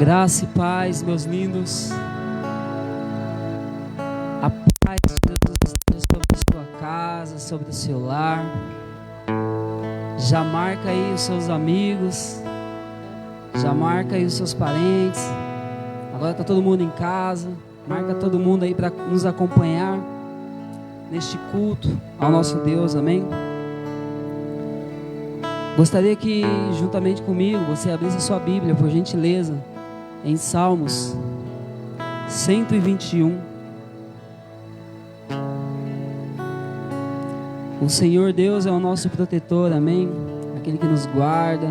Graça e paz, meus lindos. A paz de Jesus esteja sobre a sua casa, sobre o seu lar. Já marca aí os seus amigos, já marca aí os seus parentes. Agora está todo mundo em casa. Marca todo mundo aí para nos acompanhar neste culto ao nosso Deus, amém? Gostaria que, juntamente comigo, você abrisse a sua Bíblia, por gentileza, em Salmos 121. O Senhor Deus é o nosso protetor, amém? Aquele que nos guarda,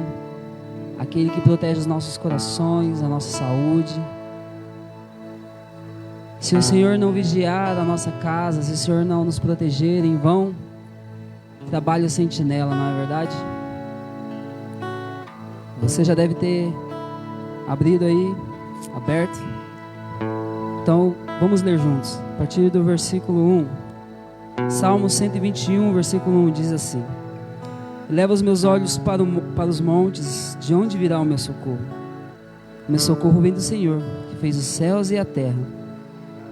aquele que protege os nossos corações, a nossa saúde. Se o Senhor não vigiar a nossa casa, se o Senhor não nos proteger, em vão trabalha o sentinela, não é verdade? Você já deve ter abrido aí, aberto. Então, vamos ler juntos. A partir do versículo 1. Salmo 121, versículo 1 diz assim: Eleva os meus olhos para os montes, de onde virá o meu socorro? O meu socorro vem do Senhor, que fez os céus e a terra.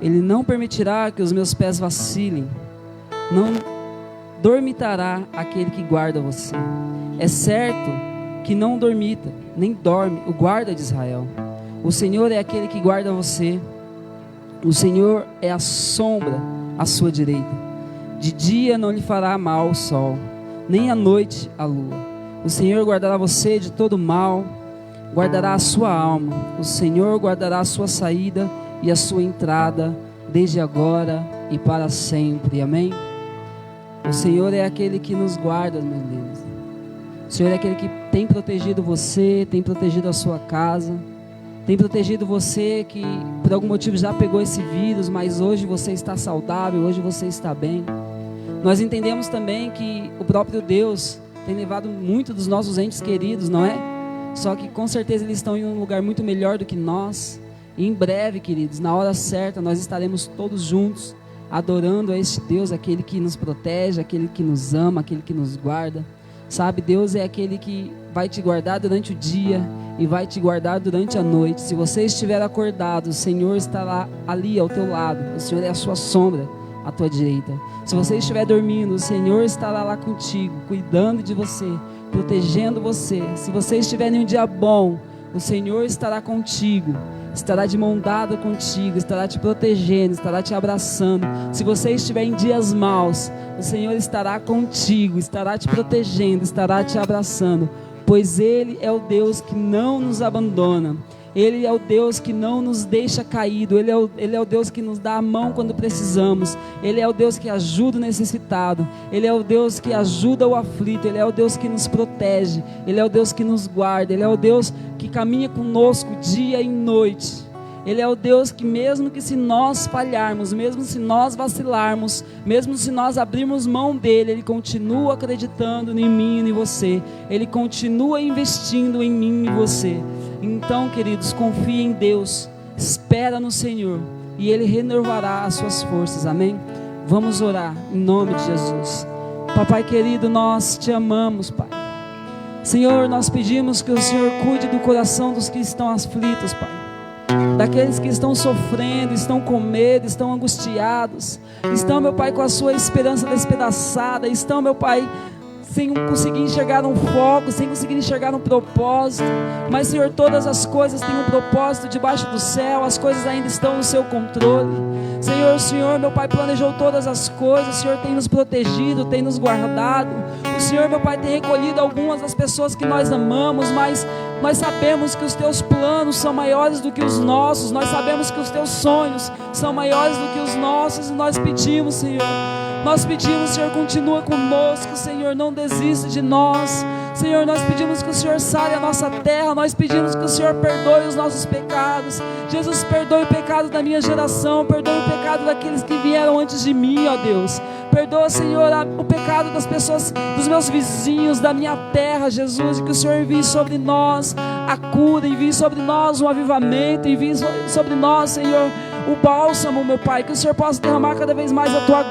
Ele não permitirá que os meus pés vacilem, não dormitará aquele que guarda você. É certo que não dormita, nem dorme o guarda de Israel. O Senhor é aquele que guarda você. O Senhor é a sombra à sua direita. De dia não lhe fará mal o sol, nem à noite a lua. O Senhor guardará você de todo mal, guardará a sua alma. O Senhor guardará a sua saída e a sua entrada, desde agora e para sempre. Amém? O Senhor é aquele que nos guarda, meus lindos. O Senhor é aquele que tem protegido você, tem protegido a sua casa, tem protegido você que por algum motivo já pegou esse vírus, mas hoje você está saudável, hoje você está bem. Nós entendemos também que o próprio Deus tem levado muito dos nossos entes queridos, não é? Só que com certeza eles estão em um lugar muito melhor do que nós. E em breve, queridos, na hora certa, nós estaremos todos juntos adorando a este Deus, aquele que nos protege, aquele que nos ama, aquele que nos guarda. Sabe, Deus é aquele que vai te guardar durante o dia e vai te guardar durante a noite. Se você estiver acordado, o Senhor estará ali ao teu lado. O Senhor é a sua sombra à tua direita. Se você estiver dormindo, o Senhor estará lá contigo, cuidando de você, protegendo você. Se você estiver em um dia bom, o Senhor estará contigo, estará de mão dada contigo, estará te protegendo, estará te abraçando. Se você estiver em dias maus, o Senhor estará contigo, estará te protegendo, estará te abraçando, pois Ele é o Deus que não nos abandona. Ele é o Deus que não nos deixa caído. Ele é o Deus que nos dá a mão quando precisamos. Ele é o Deus que ajuda o necessitado. Ele é o Deus que ajuda o aflito. Ele é o Deus que nos protege. Ele é o Deus que nos guarda. Ele é o Deus que caminha conosco dia e noite. Ele é o Deus que mesmo que se nós falharmos, mesmo se nós vacilarmos, mesmo se nós abrirmos mão dele, Ele continua acreditando em mim e em você. Ele continua investindo em mim e em você. Então, queridos, confie em Deus, espera no Senhor e Ele renovará as suas forças, amém? Vamos orar em nome de Jesus. Papai querido, nós te amamos, Pai. Senhor, nós pedimos que o Senhor cuide do coração dos que estão aflitos, Pai. Daqueles que estão sofrendo, estão com medo, estão angustiados, estão, meu Pai, com a sua esperança despedaçada, estão, meu Pai, sem conseguir enxergar um foco, sem conseguir enxergar um propósito. Mas, Senhor, todas as coisas têm um propósito debaixo do céu, as coisas ainda estão no seu controle. Senhor, o Senhor, meu Pai, planejou todas as coisas. O Senhor tem nos protegido, tem nos guardado. O Senhor, meu Pai, tem recolhido algumas das pessoas que nós amamos, mas nós sabemos que os teus planos são maiores do que os nossos. Nós sabemos que os teus sonhos são maiores do que os nossos. E nós pedimos, Senhor, Senhor, continua conosco, Senhor, não desista de nós. Senhor, nós pedimos que o Senhor sare a nossa terra, nós pedimos que o Senhor perdoe os nossos pecados. Jesus, perdoe o pecado da minha geração, perdoe o pecado daqueles que vieram antes de mim, ó Deus. Perdoa, Senhor, o pecado das pessoas, dos meus vizinhos, da minha terra, Jesus, e que o Senhor envie sobre nós a cura, envie sobre nós um avivamento, envie sobre nós, Senhor, o bálsamo, meu Pai, que o Senhor possa derramar cada vez mais a Tua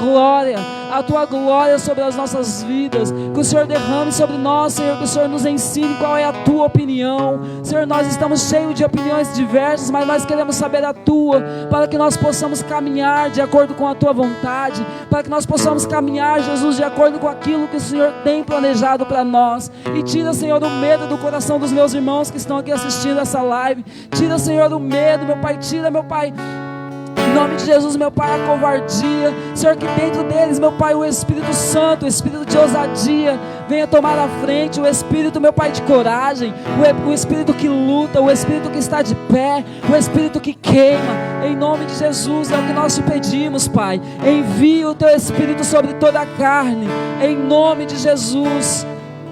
glória sobre as nossas vidas, que o Senhor derrame sobre nós, Senhor, que o Senhor nos ensine qual é a Tua opinião. Senhor, nós estamos cheios de opiniões diversas, mas nós queremos saber a Tua, para que nós possamos caminhar de acordo com a Tua vontade, para que nós possamos caminhar, Jesus, de acordo com aquilo que o Senhor tem planejado para nós. E tira, Senhor, o medo do coração dos meus irmãos que estão aqui assistindo essa live. Tira, Senhor, o medo, meu Pai. Tira, meu Pai, em nome de Jesus, meu Pai, a covardia. Senhor, que dentro deles, meu Pai, o Espírito Santo, o Espírito de ousadia venha tomar a frente. O Espírito, meu Pai, de coragem, o Espírito que luta, o Espírito que está de pé, o Espírito que queima. Em nome de Jesus, é o que nós te pedimos, Pai. Envia o Teu Espírito sobre toda a carne, em nome de Jesus.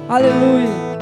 Aleluia.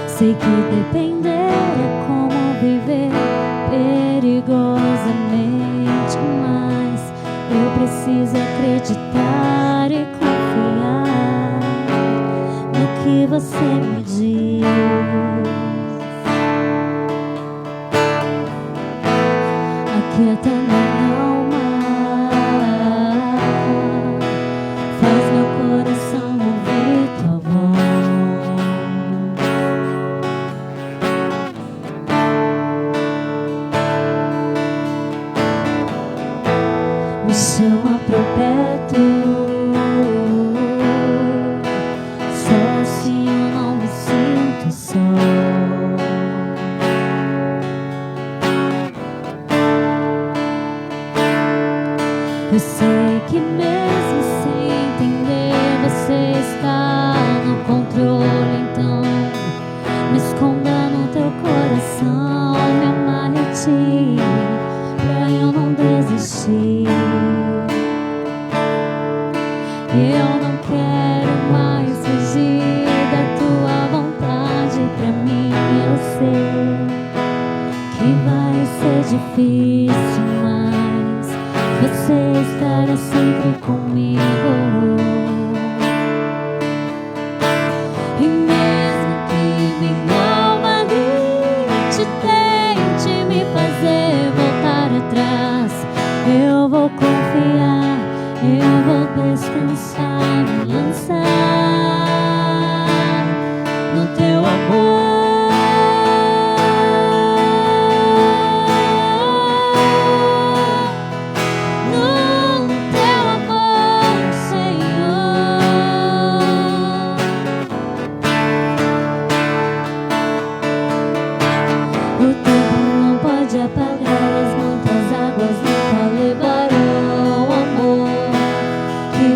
Sei que depender é como viver perigosamente, mas eu preciso acreditar e confiar no que você me diz. Aquieta minha alma, faz meu coração ouvir tua voz. Me chama pro perto, só assim eu não me sinto só. Eu sei que mesmo sem entender você está no controle, então me esconda no teu coração, me amarre a ti, pra eu não desistir. Eu não quero mais fugir da tua vontade pra mim. Eu sei que vai ser difícil, mas você estará sempre comigo. E mesmo que minha alma grite, tente me fazer voltar atrás, eu vou confiar, eu vou descansar, me lançar no teu amor.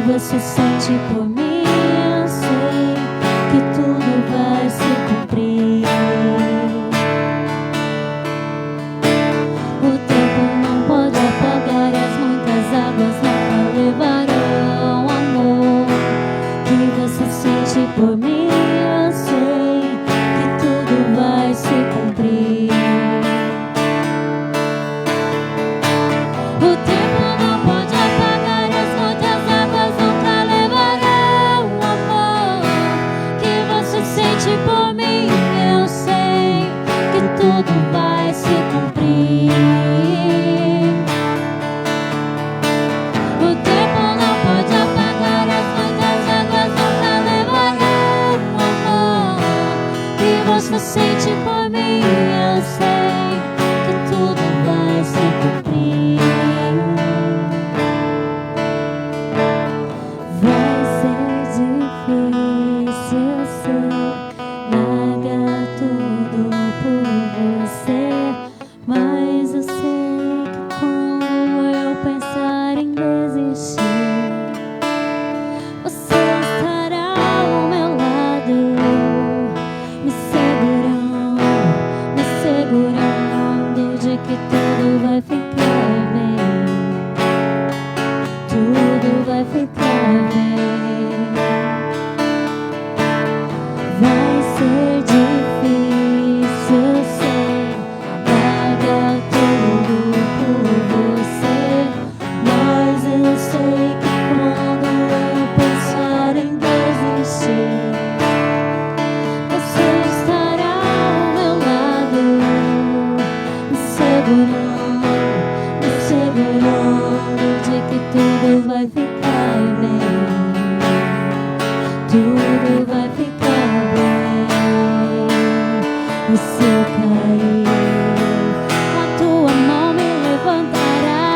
Você sente por mim, eu sei que tudo vai se cumprir. O tempo não pode apagar, as muitas águas nunca levarão amor sente por mim, eu sei que tudo vai se cumprir. Vai ser difícil, eu sei, largar tudo por você, mas eu sei que quando eu pensar em desistir, você estará ao meu lado, me segurando de que tudo vai ficar bem, tudo vai ficar bem. Vai ser difícil, eu sei, largar tudo por você, mas eu sei que quando eu pensar em desistir, você estará ao meu lado, me segurando de que tudo vai ficar bem, tudo vai ficar bem. E se eu cair, a tua mão me levantará.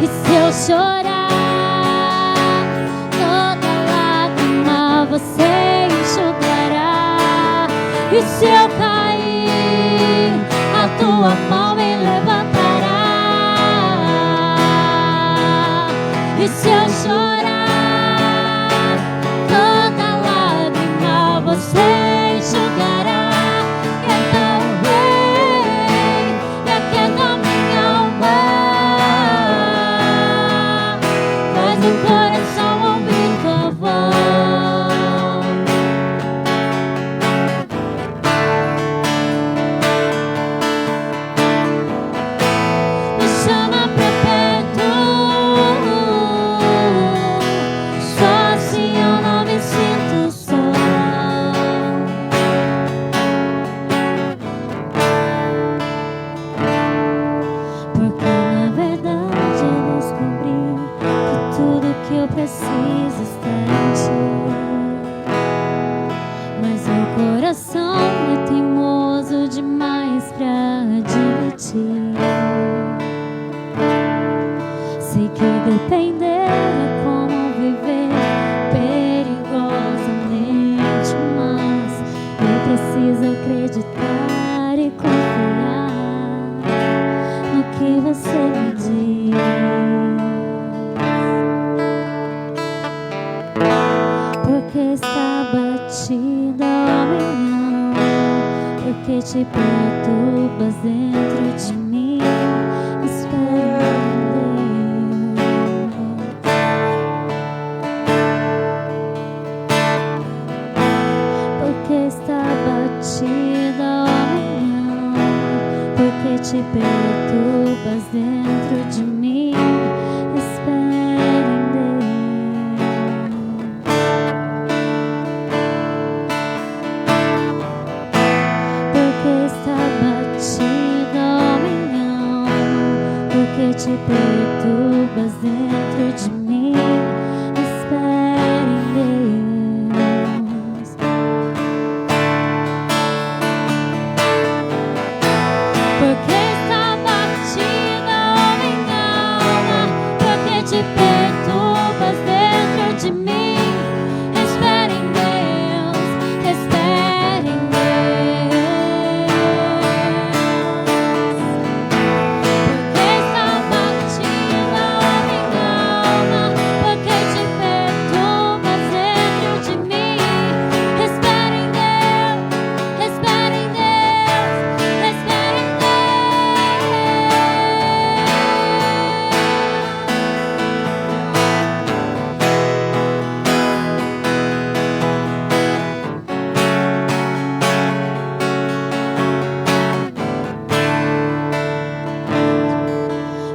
E se eu chorar, toda lágrima você enxugará. E se eu cair, a tua mão me levantará. E se eu chorar, toda lágrima você enxugará. Então vem e aquieta minha alma, faz o coração ouvir tua voz. Me chama pra perto, só assim eu não me sinto só. Porque na verdade eu descobri que tudo que eu preciso está em ti. Mas meu coração é teimoso demais pra admitir. Sei que depender é como viver perigosamente, mas eu preciso acreditar e confiar no que você me diz. Porque está batida, ó minha alma, porque te perturbas dentro de mim. Espera em Deus. Porque está batida, ó minha alma, porque te perturbas dentro de mim. Espera em Deus. Porque está batida, ó minha alma, porque te perturbas dentro de mim. Espera em Deus. Porque está batida, ó minha alma, porque te perturbas dentro de mim. Espera em Deus, espera em Deus. Porque está batida, ó minha alma, porque te perturbas dentro de mim. Espera em Deus, espera em Deus, espera em Deus.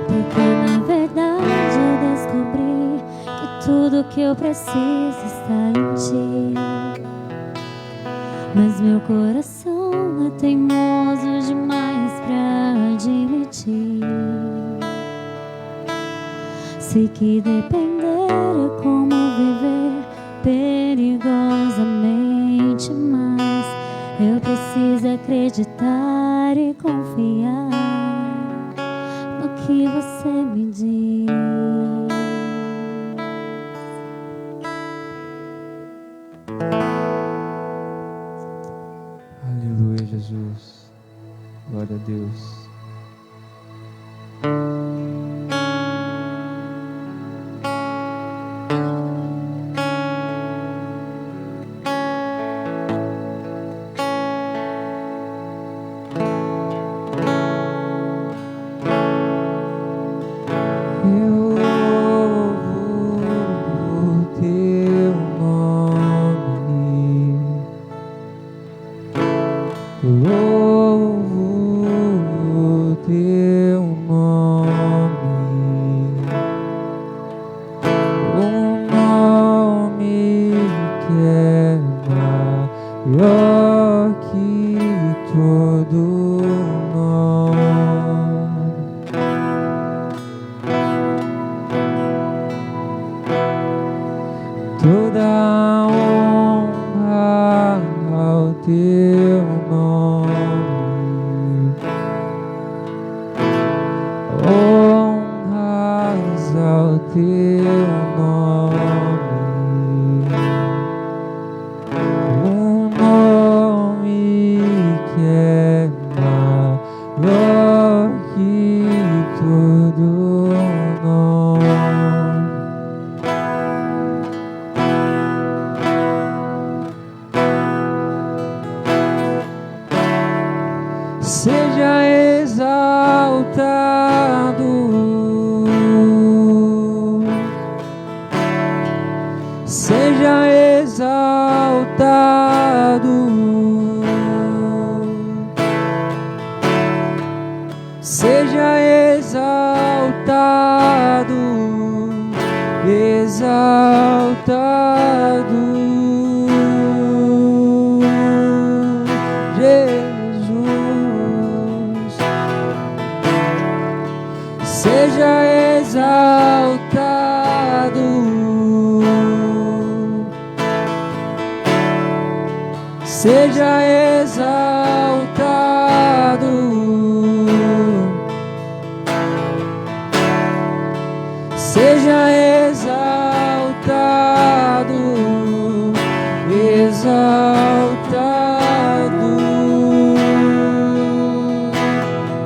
Porque na verdade eu descobri que tudo que eu preciso está em ti. Mas meu coração é teimoso demais pra admitir. Sei que depender é como viver perigosamente, mas eu preciso acreditar e confiar no que você me diz. Aleluia, Jesus. Glória a Deus.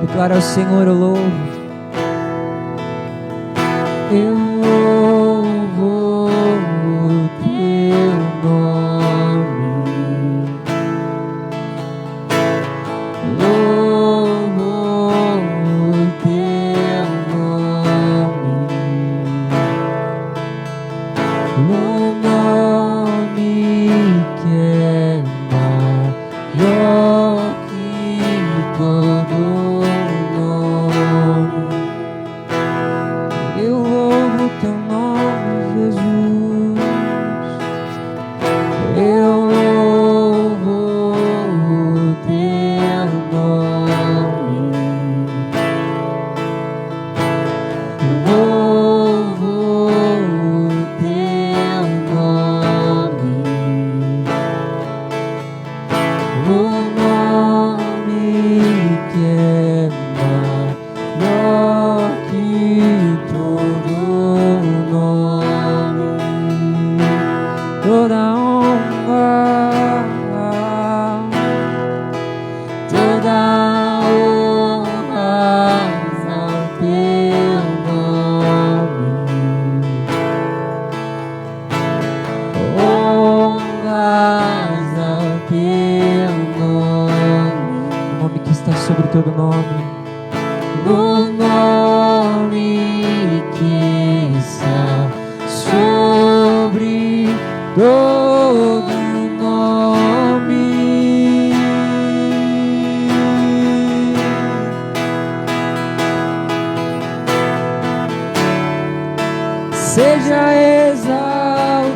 Declara ao Senhor o louvo. Eu louvo o teu nome. Louvo o teu nome. O nome que é maior que todo nome. Eu louvo teu nome, Jesus. Eu louvo o teu nome. Louvo o teu nome. O nome que é maior que todo nome. Toda honra, toda honra ao teu nome. Honras ao teu nome. O nome que está sobre todo nome. O nome que está sobre todo nome. Seja exaltado.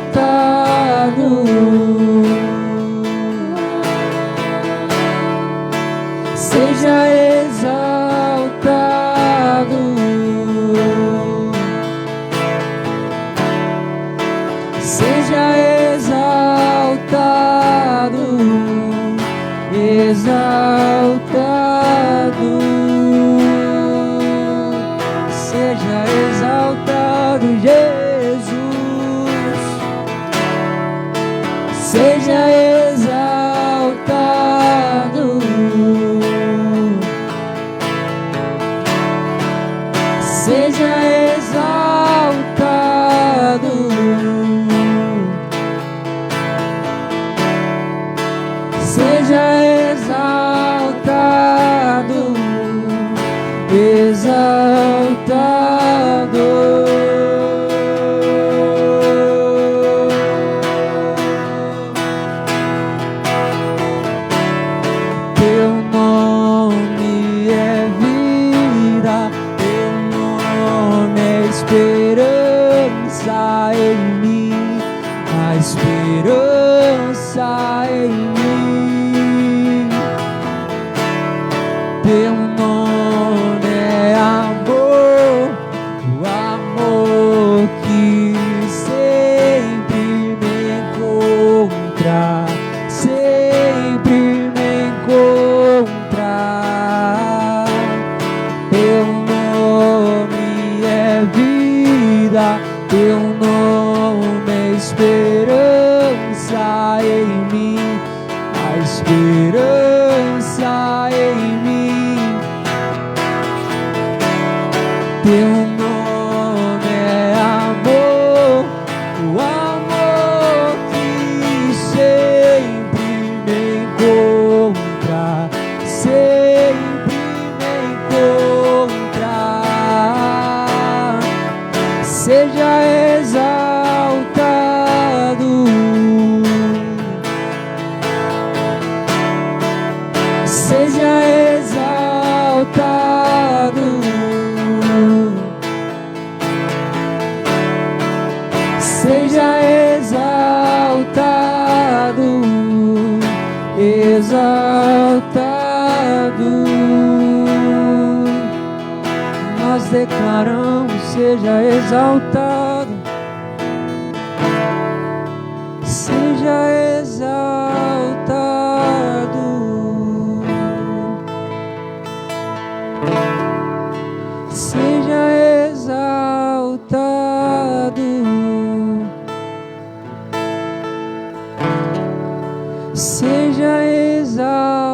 Seja exaltado. Seja exaltado. exaltado, seja exaltado, Jesus, seja exaltado, seja exaltado, seja exaltado, exaltado. Teu nome é vida, teu nome é esperança em mim, a esperança em mim. Teu nome é amor, o amor que sempre me encontra, sempre me encontra. Teu nome é vida, teu nome é esperança em mim, a esperança em mim. Teu nome é amor, o amor que sempre me encontra, sempre me encontra. Seja exaltado, seja exaltado, seja exaltado, exaltado. Nós declaramos: seja exaltado, seja exaltado, seja exaltado, seja exaltado,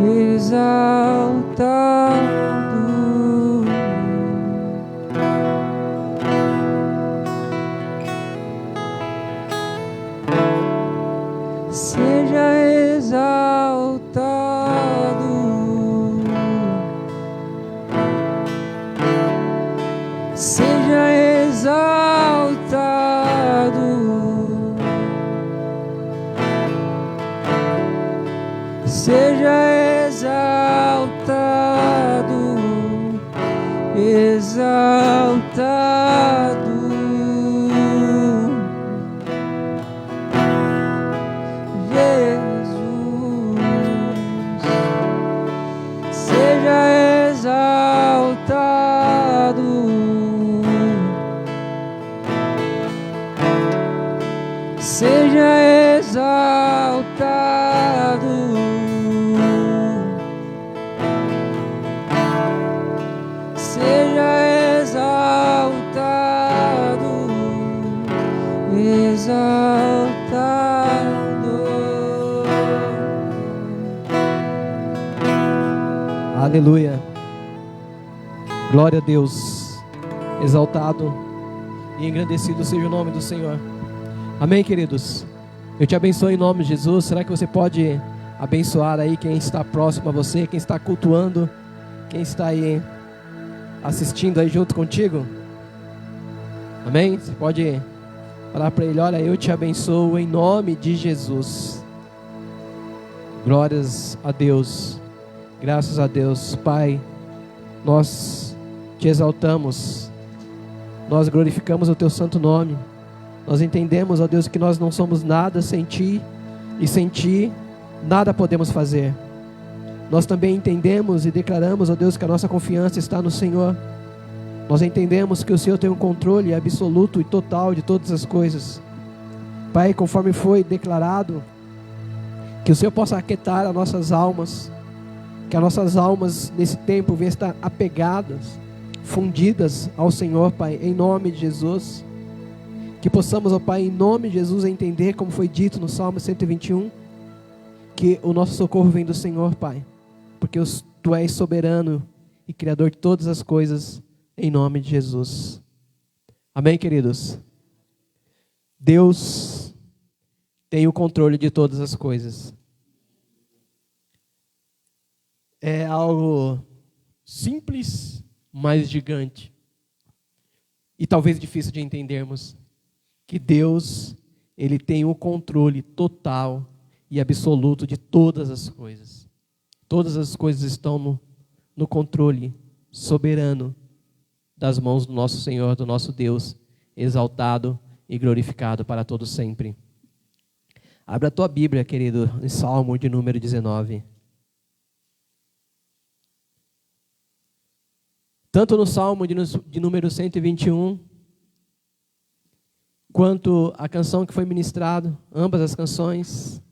exaltado. Seja exaltado, seja exaltado, seja exaltado, exaltado. Seja exaltado, seja exaltado, seja exaltado, exaltado. Aleluia. Glória a Deus. Exaltado e engrandecido seja o nome do Senhor. Amém, queridos? Eu te abençoo em nome de Jesus. Será que você pode abençoar aí quem está próximo a você, quem está cultuando, quem está aí assistindo aí junto contigo? Amém? Você pode falar para ele: olha, eu te abençoo em nome de Jesus. Glórias a Deus. Graças a Deus. Pai, nós te exaltamos, nós glorificamos o teu santo nome. Nós entendemos, ó Deus, que nós não somos nada sem ti, e sem ti nada podemos fazer. Nós também entendemos e declaramos, ó Deus, que a nossa confiança está no Senhor. Nós entendemos que o Senhor tem um controle absoluto e total de todas as coisas. Pai, conforme foi declarado Que o Senhor possa aquietar as nossas almas, que as nossas almas nesse tempo venham estar apegadas, fundidas ao Senhor, Pai, em nome de Jesus. Que possamos, ó Pai, em nome de Jesus, entender, como foi dito no Salmo 121, que o nosso socorro vem do Senhor, Pai, porque Tu és soberano e Criador de todas as coisas, em nome de Jesus. Amém, queridos? Deus tem o controle de todas as coisas. É algo simples, mas gigante. E talvez difícil de entendermos. Que Deus, Ele tem o controle total e absoluto de todas as coisas. Todas as coisas estão no controle soberano das mãos do nosso Senhor, do nosso Deus, exaltado e glorificado para todo sempre. Abra a tua Bíblia, querido, em Salmo de número 19. Tanto no Salmo de número 121, quanto a canção que foi ministrada, ambas as canções,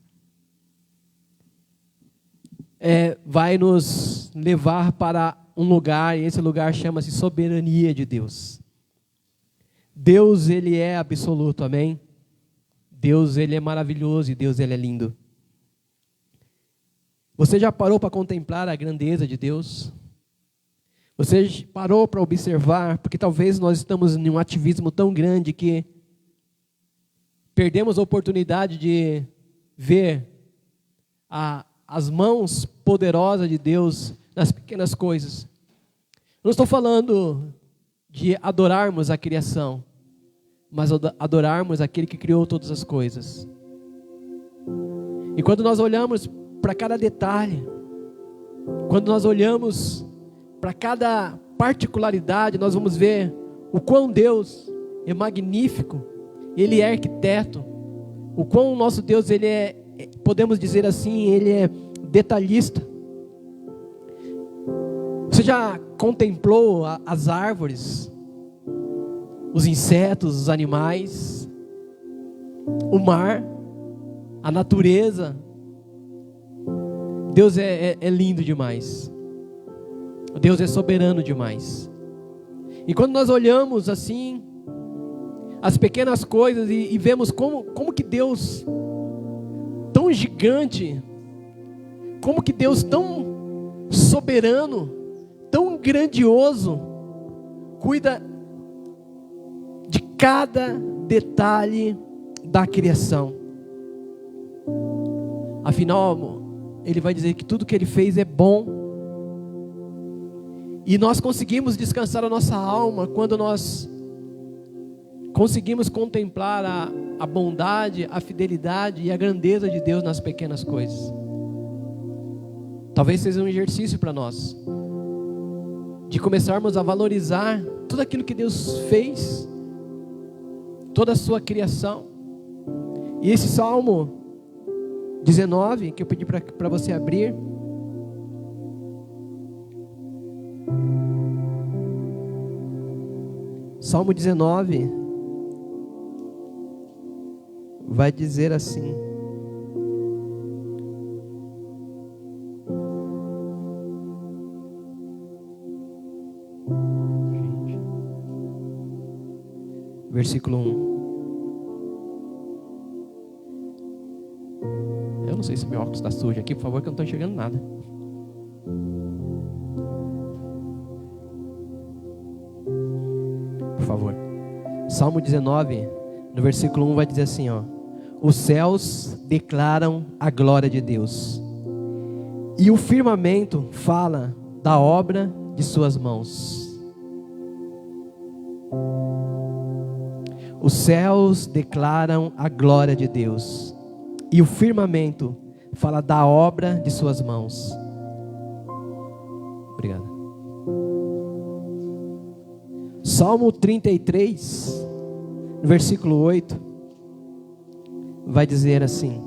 vai nos levar para um lugar, e esse lugar chama-se soberania de Deus. Deus, Ele é absoluto, amém? Deus, Ele é maravilhoso e Deus, Ele é lindo. Você já parou para contemplar a grandeza de Deus? Você parou para observar, porque talvez nós estamos em um ativismo tão grande que perdemos a oportunidade de ver as mãos poderosas de Deus nas pequenas coisas. Não estou falando de adorarmos a criação, mas adorarmos aquele que criou todas as coisas. E quando nós olhamos para cada detalhe, quando nós olhamos para cada particularidade, nós vamos ver o quão Deus é magnífico, Ele é arquiteto, o quão o nosso Deus, Ele é, podemos dizer assim, Ele é detalhista. Você já contemplou as árvores, os insetos, os animais, o mar, a natureza? Deus é lindo demais. Deus é soberano demais. E quando nós olhamos assim as pequenas coisas e vemos como que Deus tão gigante, como que Deus tão soberano, tão grandioso, cuida de cada detalhe da criação. Afinal, Ele vai dizer que tudo que Ele fez é bom. E nós conseguimos descansar a nossa alma quando nós conseguimos contemplar a bondade, a fidelidade e a grandeza de Deus nas pequenas coisas. Talvez seja um exercício para nós, de começarmos a valorizar tudo aquilo que Deus fez, toda a sua criação. E esse Salmo 19, que eu pedi para você abrir, Salmo 19 vai dizer assim: versículo 1. Eu não sei se meu óculos está sujo aqui, por favor, que eu não estou enxergando nada. Por favor. Salmo 19, no versículo 1 vai dizer assim, ó: os céus declaram a glória de Deus, e o firmamento fala da obra de suas mãos. Os céus declaram a glória de Deus, e o firmamento fala da obra de suas mãos. Obrigado. Salmo 33, versículo 8, vai dizer assim: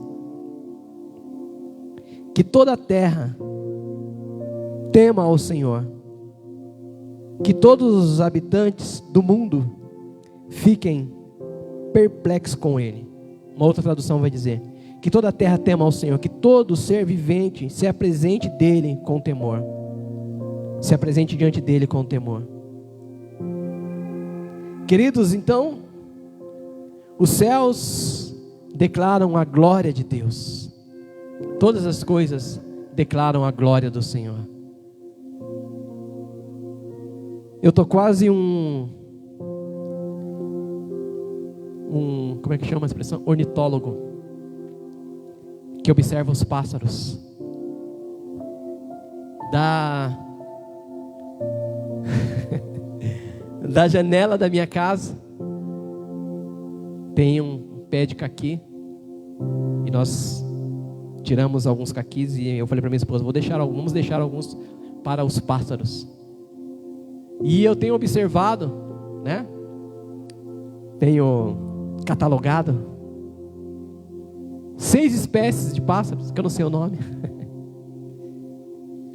que toda a terra tema ao Senhor, que todos os habitantes do mundo fiquem perplexos com Ele. Uma outra tradução vai dizer: Que toda a terra tema ao Senhor, que todo ser vivente se apresente dele com temor. Se apresente diante dele com temor. Queridos, então, os céus declaram a glória de Deus. Todas as coisas declaram a glória do Senhor. Eu tô quase como é que chama a expressão? Ornitólogo, que observa os pássaros. Da janela da minha casa tem um pé de caqui, e nós tiramos alguns caquis, e eu falei para minha esposa, vamos deixar alguns para os pássaros. E eu tenho observado, né? Tenho catalogado 6 espécies de pássaros, que eu não sei o nome.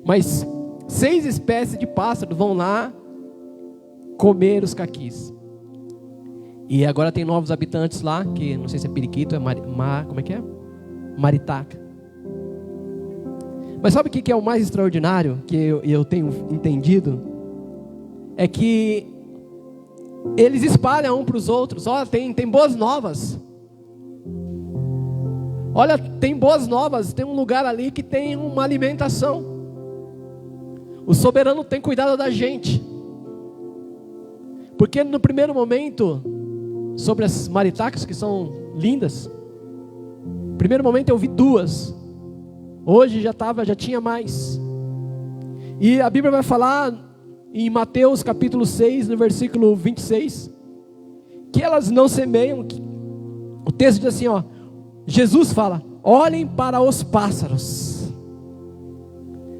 Mas 6 espécies de pássaros vão lá comer os caquis. E agora tem novos habitantes lá, que não sei se é periquito, como é que é? Maritaca. Mas sabe o que é o mais extraordinário, que eu tenho entendido? É que eles espalham um para os outros. Olha, tem boas novas. Olha, tem boas novas. Tem um lugar ali que tem uma alimentação. O soberano tem cuidado da gente. Porque no primeiro momento, sobre as maritacas, que são lindas, no primeiro momento eu vi 2. Hoje já tinha mais. E a Bíblia vai falar em Mateus capítulo 6, no versículo 26, que elas não semeiam. O texto diz assim, ó, Jesus fala, olhem para os pássaros.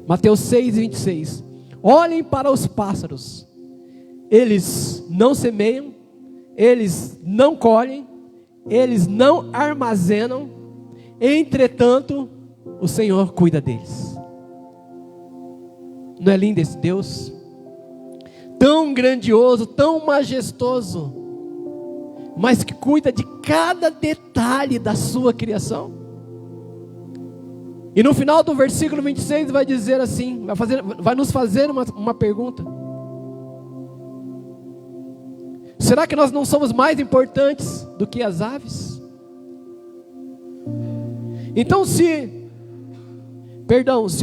Mateus 6, 26. Olhem para os pássaros. Eles não semeiam, eles não colhem, eles não armazenam, entretanto, o Senhor cuida deles. Não é lindo esse Deus? Tão grandioso, tão majestoso, mas que cuida de cada detalhe da sua criação. E no final do versículo 26 vai dizer assim, vai nos fazer uma pergunta. Será que nós não somos mais importantes do que as aves? Então se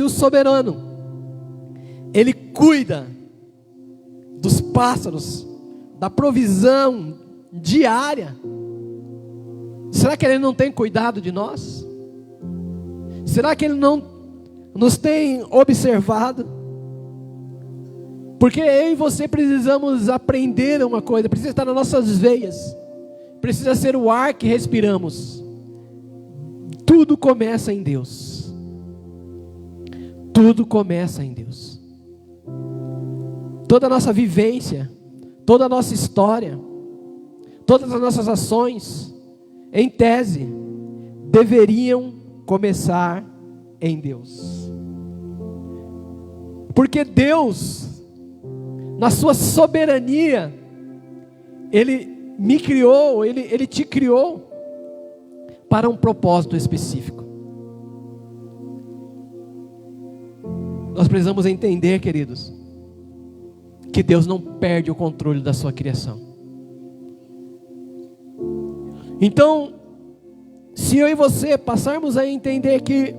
o soberano, ele cuida dos pássaros, da provisão diária, será que ele não tem cuidado de nós? Será que ele não nos tem observado? Porque eu e você precisamos aprender uma coisa, precisa estar nas nossas veias, precisa ser o ar que respiramos. Tudo começa em Deus. Tudo começa em Deus. Toda a nossa vivência, toda a nossa história, todas as nossas ações, em tese, deveriam começar em Deus. Porque Deus, na sua soberania, Ele me criou, Ele te criou para um propósito específico. Nós precisamos entender, queridos, que Deus não perde o controle da sua criação. Então, se eu e você passarmos a entender que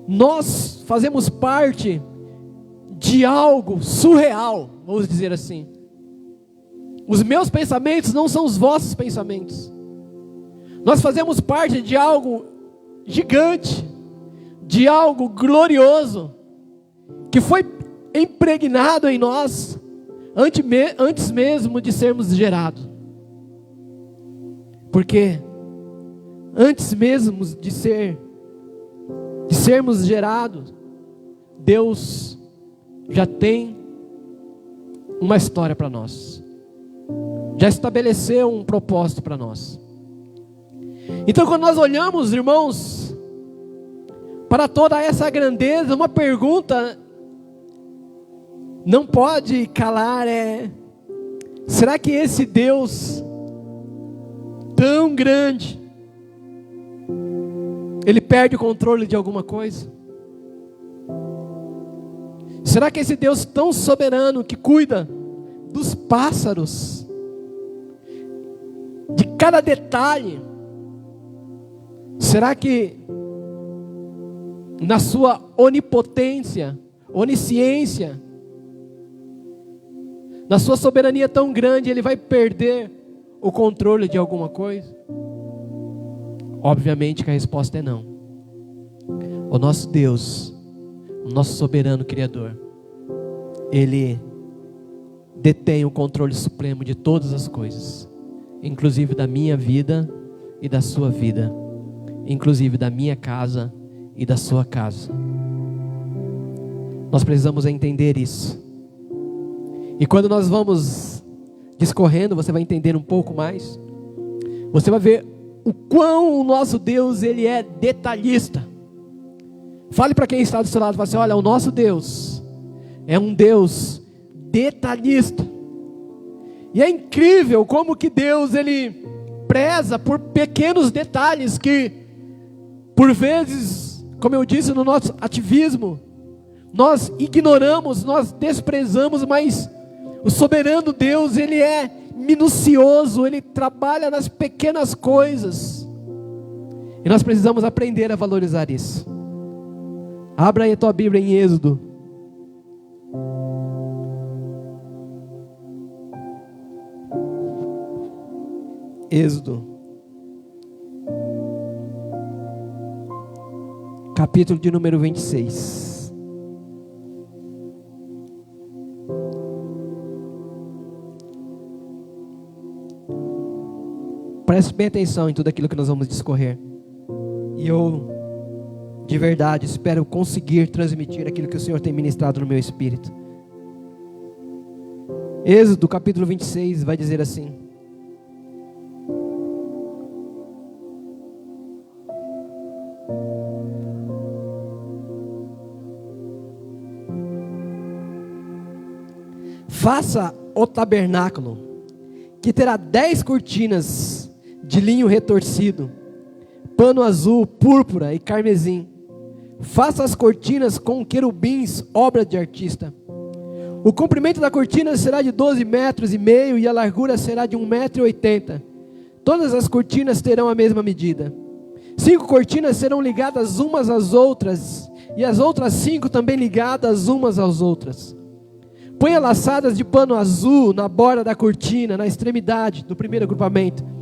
nós fazemos parte de algo surreal, vamos dizer assim. Os meus pensamentos não são os vossos pensamentos. Nós fazemos parte de algo gigante, de algo glorioso, que foi impregnado em nós antes mesmo de sermos gerados. Porque antes mesmo de sermos gerados, Deus já tem uma história para nós, já estabeleceu um propósito para nós. Então, quando nós olhamos, irmãos, para toda essa grandeza, uma pergunta não pode calar: será que esse Deus tão grande, ele perde o controle de alguma coisa? Será que esse Deus tão soberano que cuida dos pássaros, de cada detalhe, será que na sua onipotência, onisciência, na sua soberania tão grande, ele vai perder o controle de alguma coisa? Obviamente que a resposta é não. O nosso Deus, o nosso soberano Criador, Ele detém o controle supremo de todas as coisas, inclusive da minha vida e da sua vida, inclusive da minha casa e da sua casa. Nós precisamos entender isso. E quando nós vamos discorrendo, você vai entender um pouco mais. Você vai ver o quão o nosso Deus, Ele é detalhista. Fale para quem está do seu lado, fale assim: olha, o nosso Deus é um Deus detalhista. E é incrível como que Deus, Ele preza por pequenos detalhes que, por vezes, como eu disse, no nosso ativismo, nós ignoramos, nós desprezamos, mas o soberano Deus, Ele é minucioso, Ele trabalha nas pequenas coisas. E nós precisamos aprender a valorizar isso. Abra aí a tua Bíblia em Êxodo. Êxodo, capítulo de número 26. Preste bem atenção em tudo aquilo que nós vamos discorrer. E eu, de verdade, espero conseguir transmitir aquilo que o Senhor tem ministrado no meu espírito. Êxodo, capítulo 26, vai dizer assim: faça o tabernáculo, que terá 10 cortinas de linho retorcido, pano azul, púrpura e carmesim. Faça as cortinas com querubins, obra de artista. O comprimento da cortina será de 12,5 metros e a largura será de 1,80 m. Todas as cortinas terão a mesma medida. 5 cortinas serão ligadas umas às outras, e as outras 5 também ligadas umas às outras. Ponha laçadas de pano azul na borda da cortina, na extremidade do primeiro agrupamento.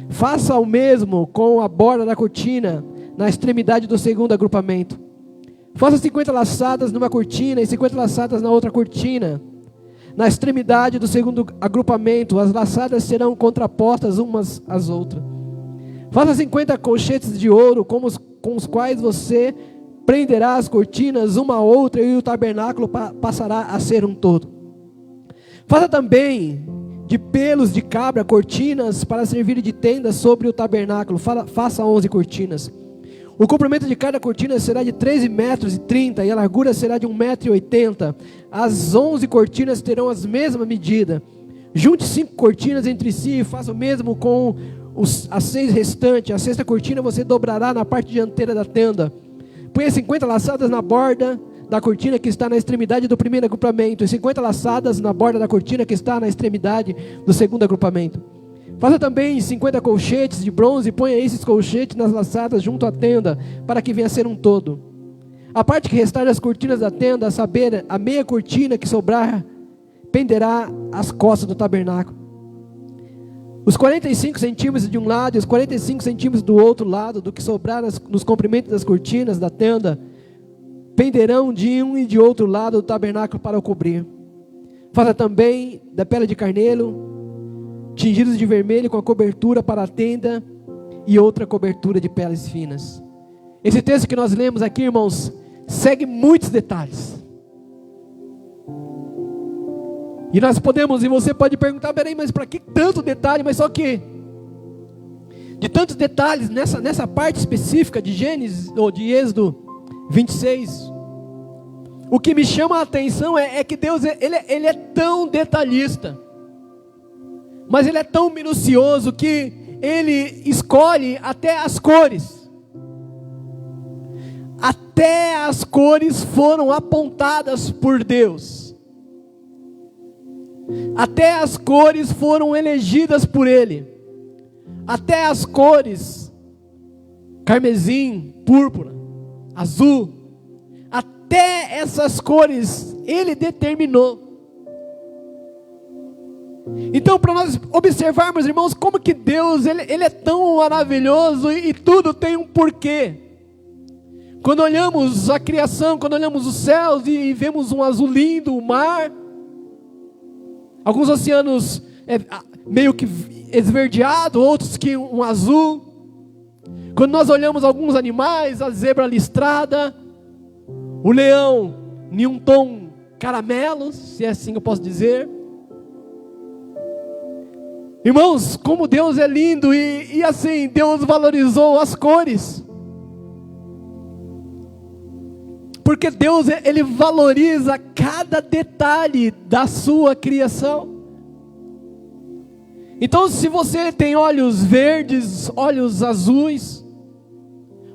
Faça o mesmo com a borda da cortina, na extremidade do segundo agrupamento. Faça 50 laçadas numa cortina e 50 laçadas na outra cortina, na extremidade do segundo agrupamento. As laçadas serão contrapostas umas às outras. Faça 50 colchetes de ouro com os quais você prenderá as cortinas uma a outra, e o tabernáculo passará a ser um todo. Faça também de pelos de cabra cortinas para servir de tenda sobre o tabernáculo. Faça 11 cortinas. O comprimento de cada cortina será de 13,30 metros e a largura será de 1,80 m. As 11 cortinas terão as mesmas medidas. Junte 5 cortinas entre si e faça o mesmo com as 6 restantes. A sexta cortina você dobrará na parte dianteira da tenda. Ponha 50 laçadas na borda da cortina que está na extremidade do primeiro agrupamento, e 50 laçadas na borda da cortina que está na extremidade do segundo agrupamento. Faça também 50 colchetes de bronze e ponha esses colchetes nas laçadas junto à tenda, para que venha a ser um todo. A parte que restar das cortinas da tenda, a saber, a meia cortina que sobrar, penderá às costas do tabernáculo. Os 45 centímetros de um lado e os 45 centímetros do outro lado, do que sobrar nos comprimentos das cortinas da tenda, penderão de um e de outro lado do tabernáculo para o cobrir. Faça também da pele de carneiro, tingidos de vermelho, com a cobertura para a tenda e outra cobertura de peles finas. Esse texto que nós lemos aqui, irmãos, segue muitos detalhes. E nós podemos, e você pode perguntar: peraí, mas para que tanto detalhe? Mas só que, de tantos detalhes nessa parte específica de Gênesis, ou de Êxodo 26, o que me chama a atenção é que Deus ele é tão detalhista, mas Ele é tão minucioso que Ele escolhe até as cores. até as cores foram apontadas por Deus. Até as cores foram elegidas por Ele. Até as cores carmesim, púrpura, azul, até essas cores Ele determinou. Então, para nós observarmos, irmãos, como que Deus ele é tão maravilhoso e tudo tem um porquê. Quando olhamos a criação, quando olhamos os céus e vemos um azul lindo, o mar, alguns oceanos meio que esverdeado, outros que um azul. Quando nós olhamos alguns animais, a zebra listrada, o leão em um tom caramelo, se é assim que eu posso dizer. Irmãos, como Deus é lindo e assim, Deus valorizou as cores. Porque Deus, Ele valoriza cada detalhe da sua criação. Então, se você tem olhos verdes, olhos azuis,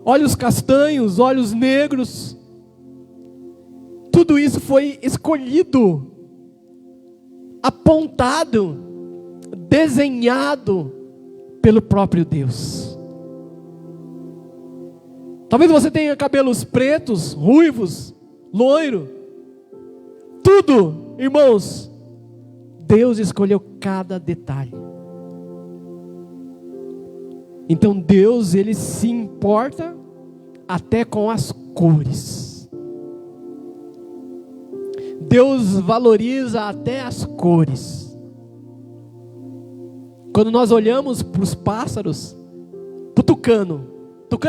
olhos castanhos, olhos negros, tudo isso foi escolhido, apontado, desenhado pelo próprio Deus. Talvez você tenha cabelos pretos, ruivos, loiro, tudo, irmãos, Deus escolheu cada detalhe. Então Deus, Ele se importa até com as cores. Deus valoriza até as cores. Quando nós olhamos para os pássaros, para o tucano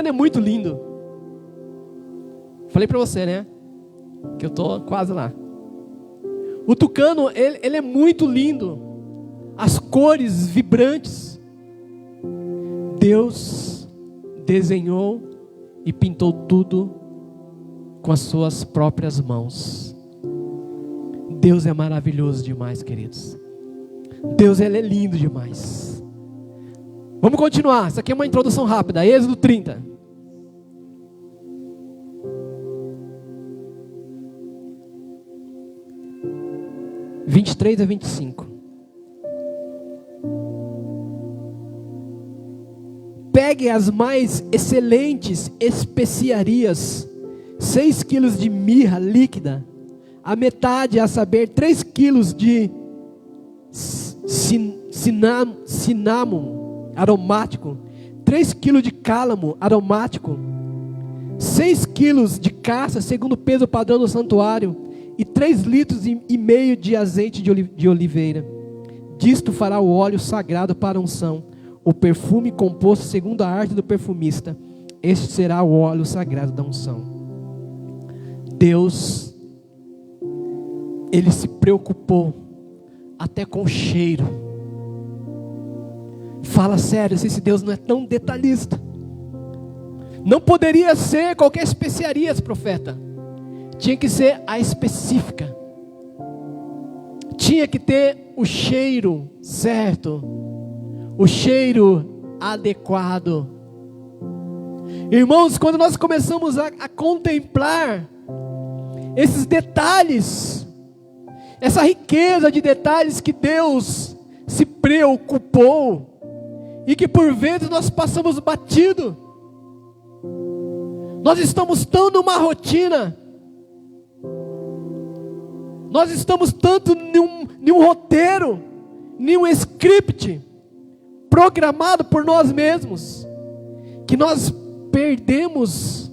é muito lindo. Falei para você, né? Que eu estou quase lá. O tucano, ele é muito lindo. As cores vibrantes. Deus desenhou e pintou tudo com as suas próprias mãos. Deus é maravilhoso demais, queridos. Deus, Ele é lindo demais. Vamos continuar. Isso aqui é uma introdução rápida. Êxodo 30. De 23 a 25. Pegue as mais excelentes especiarias, 6 quilos de mirra líquida, a metade, a saber, 3 quilos de cinnamon aromático, 3 quilos de cálamo aromático, 6 quilos de caça, segundo o peso padrão do santuário, e 3 litros e meio de azeite de oliveira. Disto fará o óleo sagrado para a unção, o perfume composto segundo a arte do perfumista. Este será o óleo sagrado da unção. Deus, Ele se preocupou até com o cheiro. Fala sério, se esse Deus não é tão detalhista. Não poderia ser qualquer especiaria, profeta. Tinha que ser a específica. Tinha que ter o cheiro certo, o cheiro adequado. Irmãos, quando nós começamos a contemplar esses detalhes, essa riqueza de detalhes que Deus se preocupou, e que por vezes nós passamos batido, nós estamos tão numa rotina, nós estamos tanto em um roteiro, em um script, programado por nós mesmos, que nós perdemos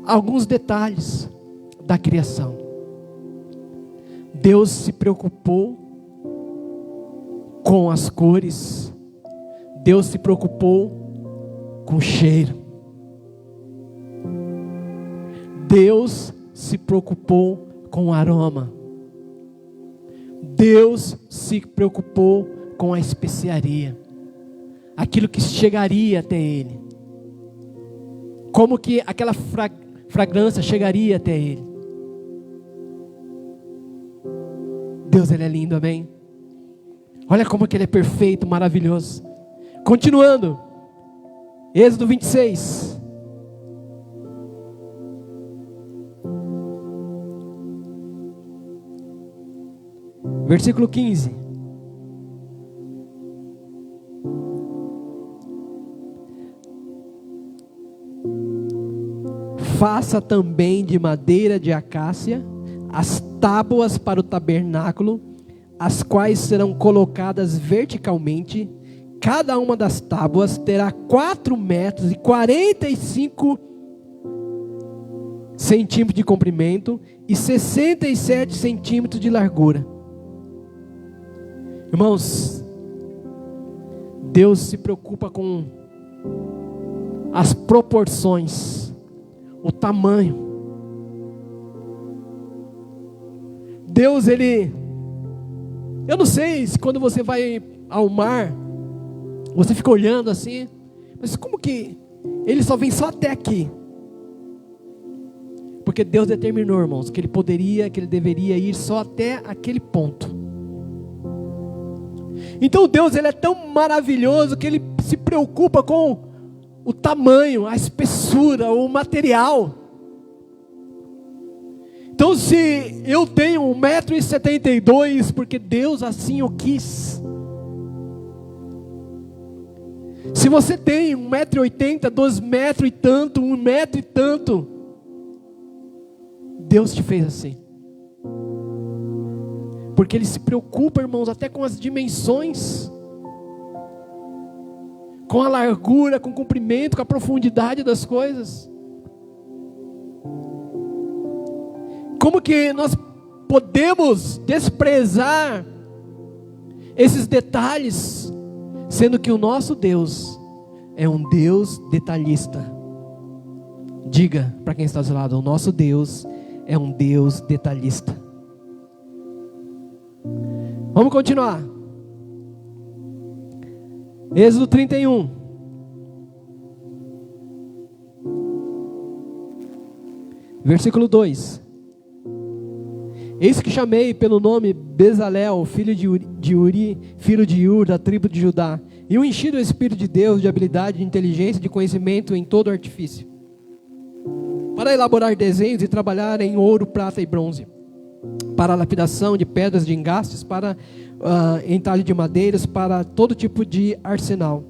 alguns detalhes da criação. Deus se preocupou com as cores, Deus se preocupou com o cheiro, Deus se preocupou com o aroma, Deus se preocupou com a especiaria, aquilo que chegaria até Ele, como que aquela fragrância chegaria até Ele. Deus, Ele é lindo, amém? Olha como que Ele é perfeito, maravilhoso. Continuando, Êxodo 26. Versículo 15. Faça também de madeira de acácia as tábuas para o tabernáculo, as quais serão colocadas verticalmente. Cada uma das tábuas terá 4 metros e 45 centímetros de comprimento e 67 centímetros de largura. Irmãos, Deus se preocupa com as proporções, o tamanho. Deus, eu não sei se quando você vai ao mar, você fica olhando assim, mas como que ele só vem só até aqui? Porque Deus determinou, irmãos, que ele deveria ir só até aquele ponto. Então Deus, ele é tão maravilhoso que ele se preocupa com o tamanho, a espessura, o material. Então se eu tenho 1,72 m, porque Deus assim o quis. Se você tem 1,80 m, 2 metros e tanto, 1 metro e tanto, Deus te fez assim. Porque Ele se preocupa, irmãos, até com as dimensões, com a largura, com o comprimento, com a profundidade das coisas. Como que nós podemos desprezar esses detalhes, sendo que o nosso Deus é um Deus detalhista? Diga para quem está ao seu lado: o nosso Deus é um Deus detalhista. Vamos continuar. Êxodo 31. Versículo 2. Eis que chamei pelo nome Bezalel, filho de Uri, filho de Ur, da tribo de Judá, e o enchi do Espírito de Deus, de habilidade, de inteligência, de conhecimento em todo artifício, para elaborar desenhos e trabalhar em ouro, prata e bronze, para a lapidação de pedras de engastes, para entalhe de madeiras, para todo tipo de artesanal,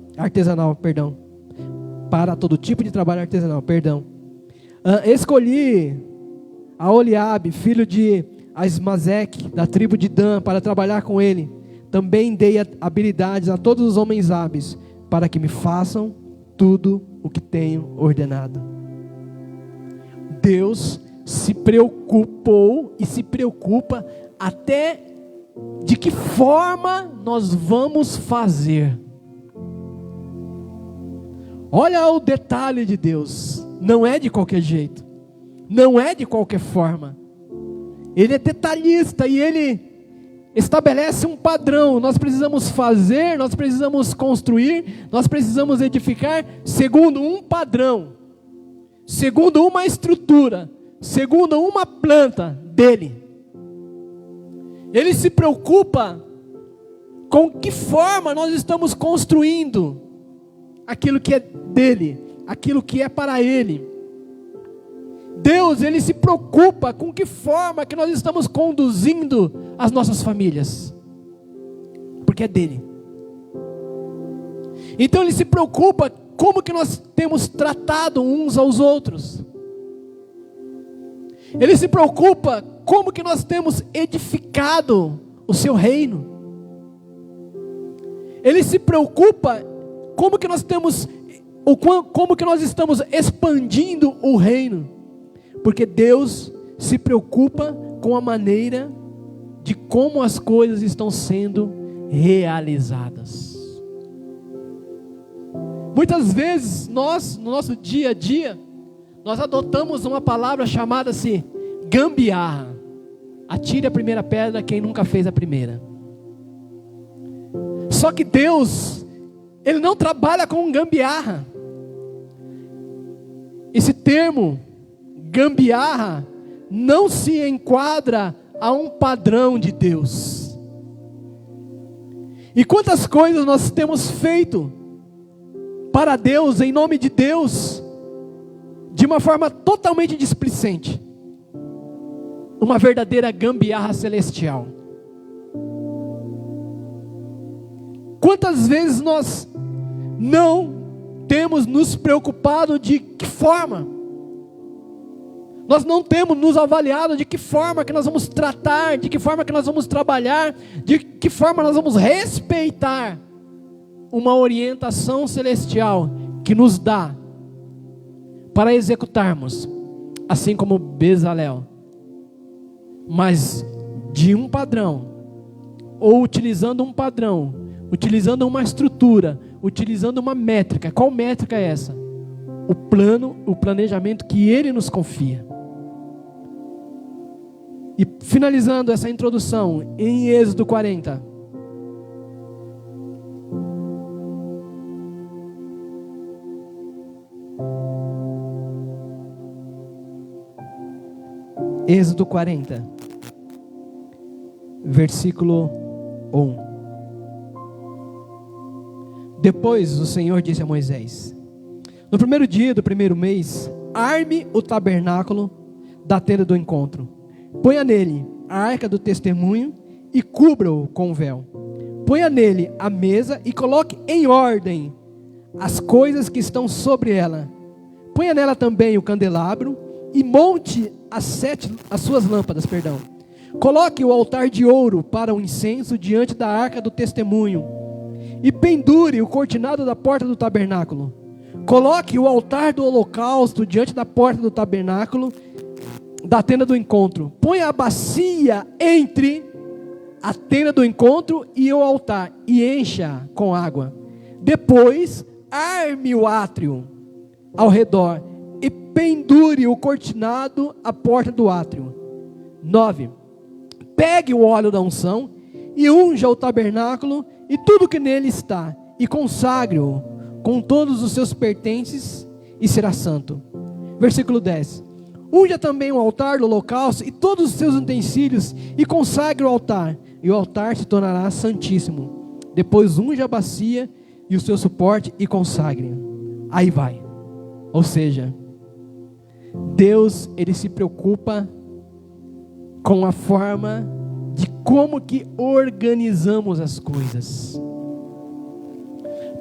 para todo tipo de trabalho artesanal, escolhi a Oliabe, filho de Asmazeque, da tribo de Dan, para trabalhar com ele. Também dei habilidades a todos os homens hábeis, para que me façam tudo o que tenho ordenado. Deus se preocupou e se preocupa até de que forma nós vamos fazer. Olha o detalhe de Deus. Não é de qualquer jeito, não é de qualquer forma. Ele é detalhista e Ele estabelece um padrão. Nós precisamos fazer, nós precisamos construir, nós precisamos edificar segundo um padrão, segundo uma estrutura, segundo uma planta dele. Ele se preocupa com que forma nós estamos construindo aquilo que é dele, aquilo que é para ele. Deus, Ele se preocupa com que forma que nós estamos conduzindo as nossas famílias, porque é dele. Então Ele se preocupa como que nós temos tratado uns aos outros. Ele se preocupa como que nós temos edificado o seu reino. Ele se preocupa como que nós temos, como que nós estamos expandindo o reino. Porque Deus se preocupa com a maneira de como as coisas estão sendo realizadas. Muitas vezes nós, no nosso dia a dia, nós adotamos uma palavra chamada assim, gambiarra. Atire a primeira pedra quem nunca fez a primeira. Só que Deus, Ele não trabalha com gambiarra. Esse termo gambiarra não se enquadra a um padrão de Deus. E quantas coisas nós temos feito para Deus, em nome de Deus, de uma forma totalmente displicente, uma verdadeira gambiarra celestial. Quantas vezes nós não temos nos preocupado de que forma? Nós não temos nos avaliado de que forma que nós vamos tratar, de que forma que nós vamos trabalhar, de que forma nós vamos respeitar uma orientação celestial que nos dá para executarmos, assim como Bezalel, mas de um padrão, ou utilizando um padrão, utilizando uma estrutura, utilizando uma métrica. Qual métrica é essa? O plano, o planejamento que Ele nos confia. E finalizando essa introdução, em Êxodo 40, Êxodo 40, versículo 1. Depois o Senhor disse a Moisés: no primeiro dia do primeiro mês, arme o tabernáculo da tenda do encontro. Ponha nele a arca do testemunho e cubra-o com o véu. Ponha nele a mesa e coloque em ordem as coisas que estão sobre ela. Ponha nela também o candelabro e monte as suas lâmpadas. Coloque o altar de ouro para o incenso diante da arca do testemunho e pendure o cortinado da porta do tabernáculo. Coloque o altar do holocausto diante da porta do tabernáculo da tenda do encontro. Ponha a bacia entre a tenda do encontro e o altar e encha com água. Depois arme o átrio ao redor e pendure o cortinado à porta do átrio. 9. Pegue o óleo da unção e unja o tabernáculo e tudo que nele está, e consagre-o com todos os seus pertences, e será santo. Versículo 10. Unja também o altar do holocausto e todos os seus utensílios, e consagre o altar, e o altar se tornará santíssimo. Depois unja a bacia e o seu suporte e consagre. Aí vai. Ou seja, Deus, Ele se preocupa com a forma de como que organizamos as coisas.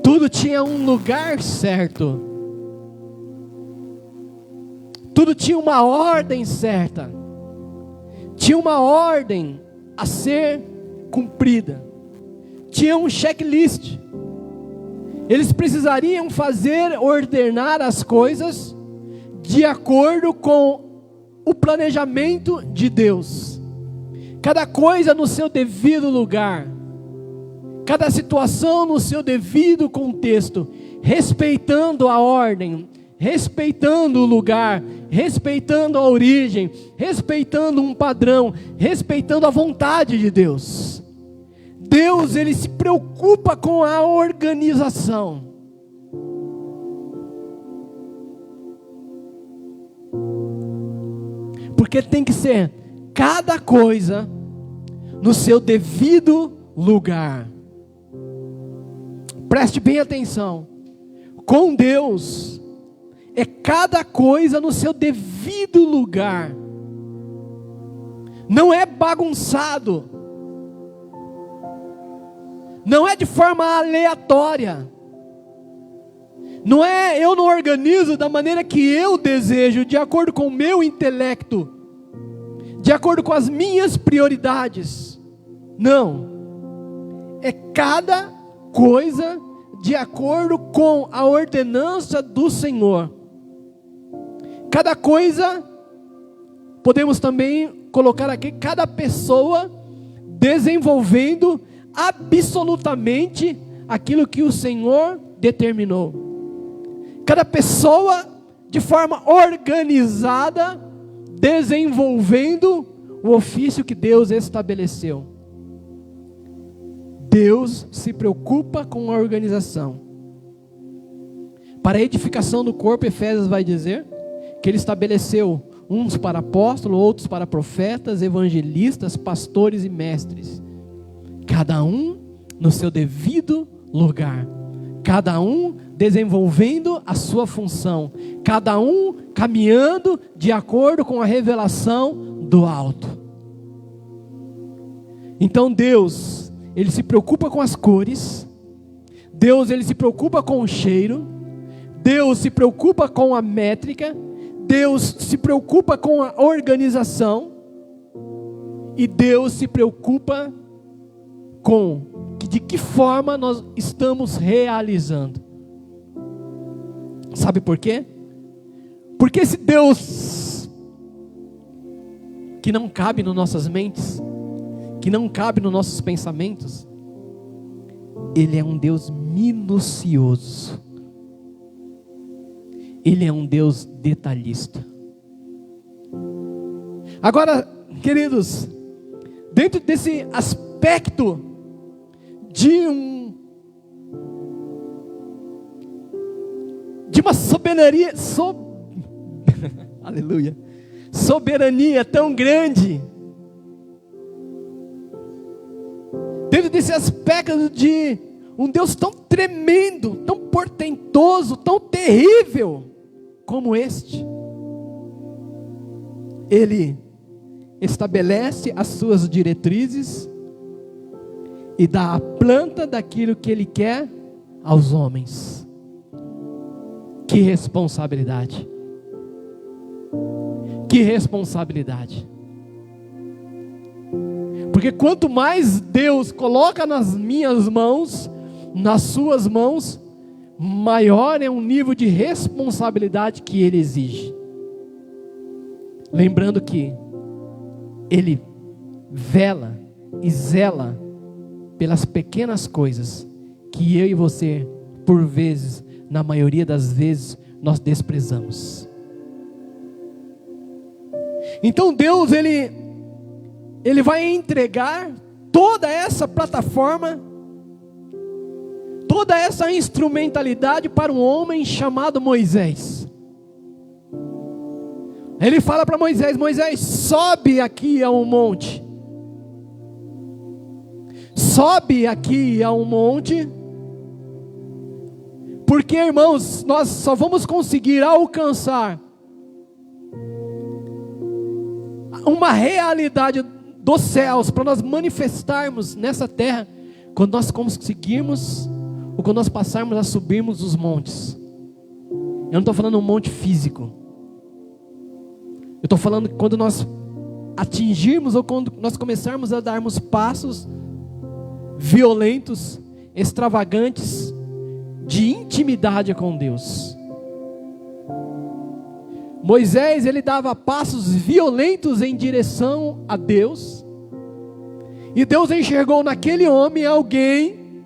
Tudo tinha um lugar certo. Tudo tinha uma ordem certa. Tinha uma ordem a ser cumprida. Tinha um checklist. Eles precisariam ordenar as coisas de acordo com o planejamento de Deus. Cada coisa no seu devido lugar. Cada situação no seu devido contexto. Respeitando a ordem, respeitando o lugar, respeitando a origem, respeitando um padrão, respeitando a vontade de Deus. Deus, Ele se preocupa com a organização. Porque tem que ser cada coisa no seu devido lugar. Preste bem atenção. Com Deus, é cada coisa no seu devido lugar. Não é bagunçado. Não é de forma aleatória. Não é, eu não organizo da maneira que eu desejo, de acordo com o meu intelecto, de acordo com as minhas prioridades. Não. É cada coisa de acordo com a ordenança do Senhor. Cada coisa, podemos também colocar aqui, cada pessoa desenvolvendo absolutamente aquilo que o Senhor determinou. Cada pessoa de forma organizada, desenvolvendo o ofício que Deus estabeleceu. Deus se preocupa com a organização. Para a edificação do corpo, Efésios vai dizer que Ele estabeleceu uns para apóstolos, outros para profetas, evangelistas, pastores e mestres. Cada um no seu devido lugar. Cada um desenvolvendo a sua função. Cada um caminhando de acordo com a revelação do alto. Então Deus, Ele se preocupa com as cores, Deus, ele se preocupa com o cheiro. Deus se preocupa com a métrica. Deus se preocupa com a organização. E Deus se preocupa com de que forma nós estamos realizando. Sabe por quê? Porque esse Deus que não cabe nas nossas mentes, que não cabe nos nossos pensamentos, Ele é um Deus minucioso. Ele é um Deus detalhista. Agora, queridos, dentro desse aspecto de uma soberania, aleluia, soberania tão grande, dentro desse aspecto de um Deus tão tremendo, tão portentoso, tão terrível como este, Ele estabelece as suas diretrizes e dá a planta daquilo que Ele quer aos homens. Que responsabilidade! Que responsabilidade! Porque quanto mais Deus coloca nas minhas mãos, nas suas mãos, maior é o nível de responsabilidade que Ele exige. Lembrando que Ele vela e zela pelas pequenas coisas que eu e você, por vezes, na maioria das vezes, nós desprezamos. Então Deus, Ele vai entregar toda essa plataforma, toda essa instrumentalidade para um homem chamado Moisés. Ele fala para Moisés: Moisés, sobe aqui a um monte. Sobe aqui a um monte. Porque, irmãos, nós só vamos conseguir alcançar uma realidade dos céus, para nós manifestarmos nessa terra, quando nós conseguirmos, ou quando nós passarmos a subirmos os montes. Eu não estou falando um monte físico. Eu estou falando que quando nós atingirmos, ou quando nós começarmos a darmos passos violentos, extravagantes, de intimidade com Deus. Moisés, ele dava passos violentos em direção a Deus, e Deus enxergou naquele homem alguém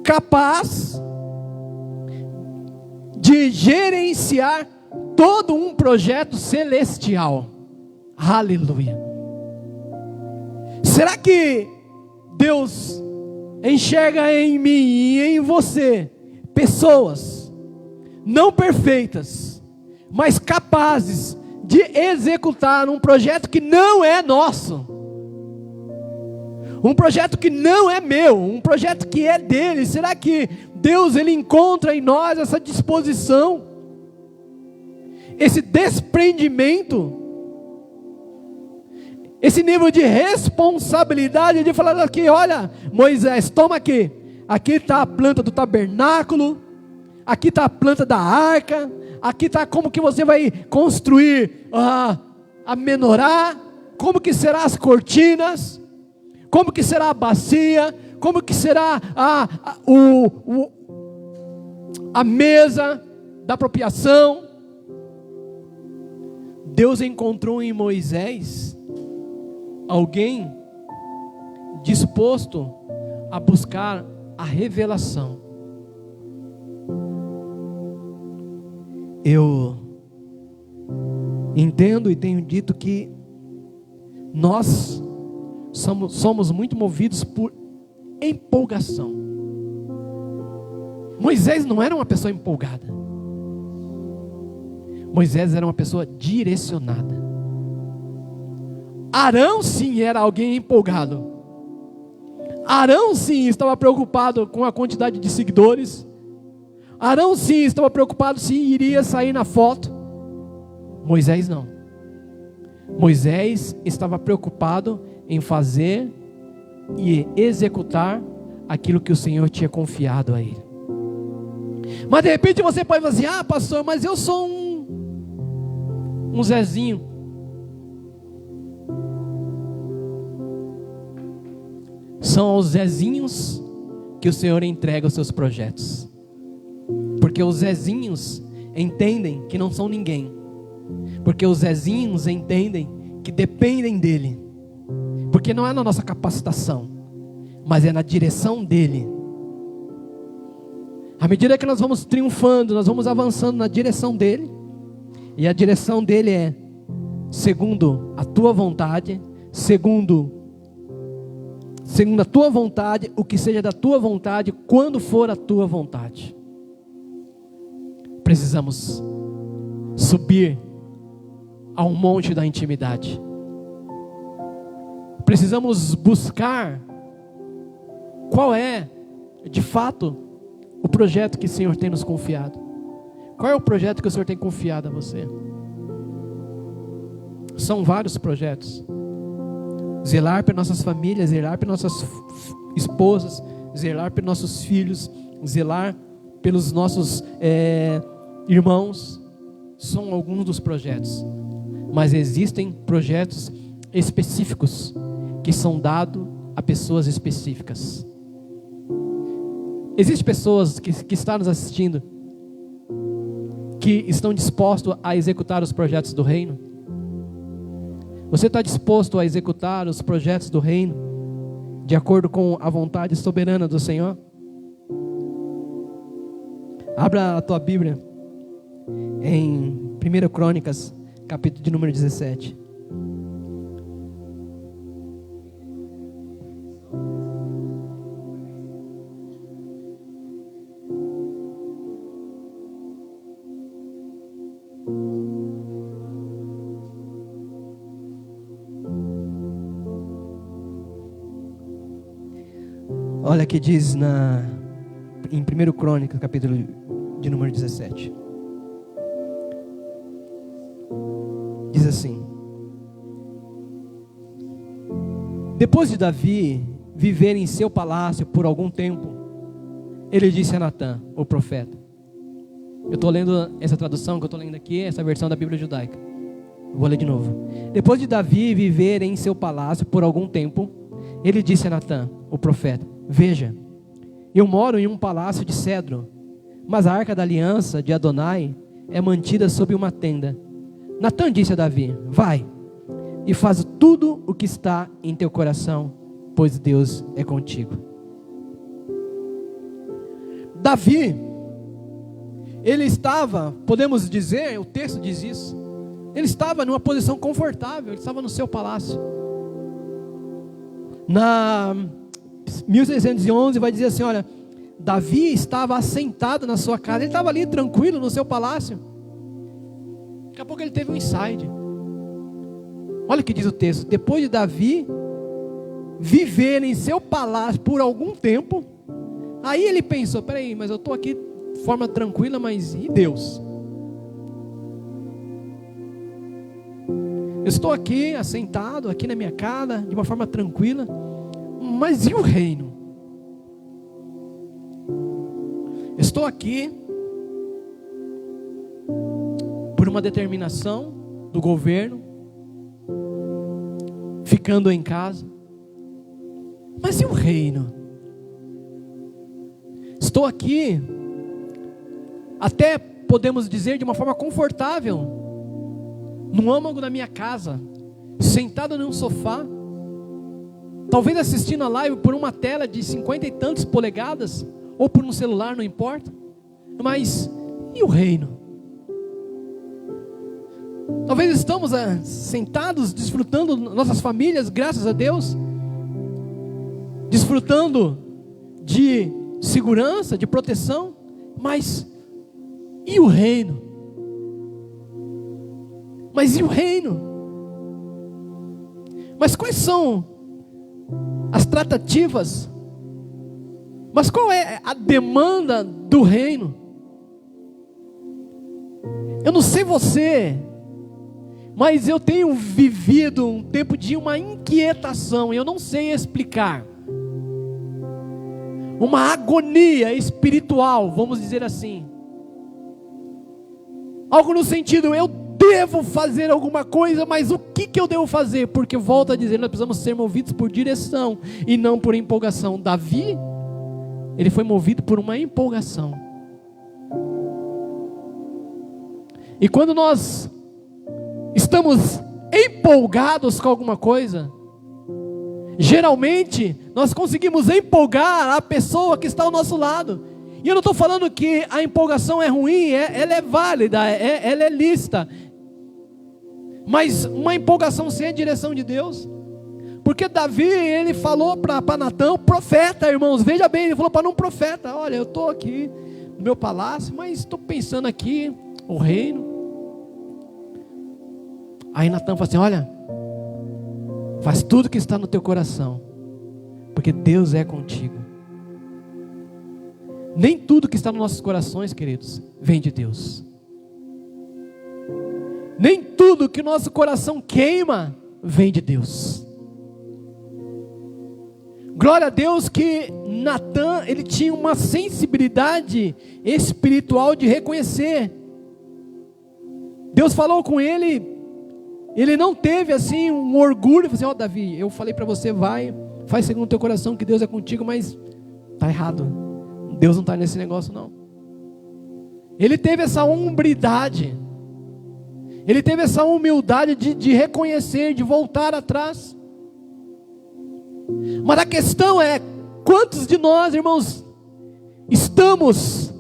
capaz de gerenciar todo um projeto celestial. Aleluia. Será que Deus enxerga em mim e em você pessoas não perfeitas, mas capazes de executar um projeto que não é nosso, um projeto que não é meu, um projeto que é dele? Será que Deus, ele encontra em nós essa disposição, esse desprendimento, esse nível de responsabilidade de falar aqui: olha, Moisés, toma aqui, aqui está a planta do tabernáculo, aqui está a planta da arca, aqui está como que você vai construir a menorá, como que serão as cortinas, como que será a bacia, como que será a mesa da apropriação. Deus encontrou em Moisés alguém disposto a buscar a revelação. Eu entendo e tenho dito que nós somos muito movidos por empolgação. Moisés não era uma pessoa empolgada. Moisés era uma pessoa direcionada. Arão sim era alguém empolgado. Arão sim estava preocupado com a quantidade de seguidores. Arão sim estava preocupado se iria sair na foto. Moisés não. Moisés estava preocupado em fazer e executar aquilo que o Senhor tinha confiado a ele. Mas de repente você pode falar assim: ah, pastor, mas eu sou um Zezinho. São aos Zezinhos que o Senhor entrega os seus projetos. Porque os Zezinhos entendem que não são ninguém. Porque os Zezinhos entendem que dependem dele. Porque não é na nossa capacitação, mas é na direção dele. À medida que nós vamos triunfando, nós vamos avançando na direção dele. E a direção dele é segundo a tua vontade, segundo a tua vontade, o que seja da tua vontade, quando for a tua vontade. Precisamos subir ao monte da intimidade. Precisamos buscar qual é, de fato, o projeto que o Senhor tem nos confiado. Qual é o projeto que o Senhor tem confiado a você? São vários projetos. Zelar por nossas famílias, zelar por nossas esposas, zelar por nossos filhos, zelar pelos nossos irmãos. São alguns dos projetos. Mas existem projetos específicos que são dados a pessoas específicas. Existem pessoas que estão nos assistindo que estão dispostos a executar os projetos do reino? Você está disposto a executar os projetos do reino de acordo com a vontade soberana do Senhor? Abra a tua Bíblia em 1 Crônicas, capítulo de número 17. Olha que diz em 1 Crônicas, capítulo de número 17. Diz assim: depois de Davi viver em seu palácio por algum tempo, ele disse a Natã, o profeta. Eu estou lendo essa tradução que eu estou lendo aqui, essa versão da Bíblia judaica. Vou ler de novo. Depois de Davi viver em seu palácio por algum tempo, ele disse a Natã, o profeta: veja, eu moro em um palácio de cedro, mas a arca da aliança de Adonai é mantida sob uma tenda. Natã disse a Davi: vai e faz tudo o que está em teu coração, pois Deus é contigo. Davi, ele estava, podemos dizer, o texto diz isso, ele estava numa posição confortável, ele estava no seu palácio. Na 1611 vai dizer assim: olha, Davi estava assentado na sua casa, ele estava ali tranquilo no seu palácio. Daqui a pouco ele teve um insight. Olha o que diz o texto: depois de Davi viver em seu palácio por algum tempo, aí ele pensou: peraí, mas eu estou aqui de forma tranquila, mas e Deus? Eu estou aqui assentado, aqui na minha casa, de uma forma tranquila, mas e o reino? Estou aqui por uma determinação do governo, ficando em casa, mas e o reino? Estou aqui, até podemos dizer de uma forma confortável, no âmago da minha casa, sentado num sofá, talvez assistindo a live por uma tela de 50 e tantas polegadas, ou por um celular, não importa, mas e o reino? Talvez estamos sentados, desfrutando nossas famílias, graças a Deus, desfrutando de segurança, de proteção, mas e o reino? Mas e o reino? Mas quais são as tratativas? Mas qual é a demanda do reino? Eu não sei você, mas eu tenho vivido um tempo de uma inquietação, e eu não sei explicar. uma agonia espiritual, vamos dizer assim. Algo no sentido, eu devo fazer alguma coisa, mas o que eu devo fazer? Porque, volto a dizer, nós precisamos ser movidos por direção e não por empolgação. Davi, ele foi movido por uma empolgação. E quando nós estamos empolgados com alguma coisa, geralmente nós conseguimos empolgar a pessoa que está ao nosso lado. E eu não estou falando que a empolgação é ruim, ela é válida, ela é lícita. Mas uma empolgação sem a direção de Deus. Porque Davi, ele falou para Natã, profeta, irmãos, veja bem, ele falou para um profeta: olha, eu estou aqui no meu palácio, mas estou pensando aqui, o reino. Aí Natã falou assim: olha, faz tudo que está no teu coração, porque Deus é contigo. Nem tudo que está nos nossos corações, queridos, vem de Deus. Nem tudo que nosso coração queima vem de Deus. Glória a Deus que Natã, ele tinha uma sensibilidade espiritual de reconhecer. Deus falou com ele, ele não teve assim um orgulho, assim: ó, Davi, eu falei para você, vai, faz segundo o teu coração que Deus é contigo, mas está errado. Deus não está nesse negócio não. Ele teve essa hombridade, ele teve essa humildade de reconhecer, de voltar atrás. Mas a questão é, quantos de nós, irmãos, estamos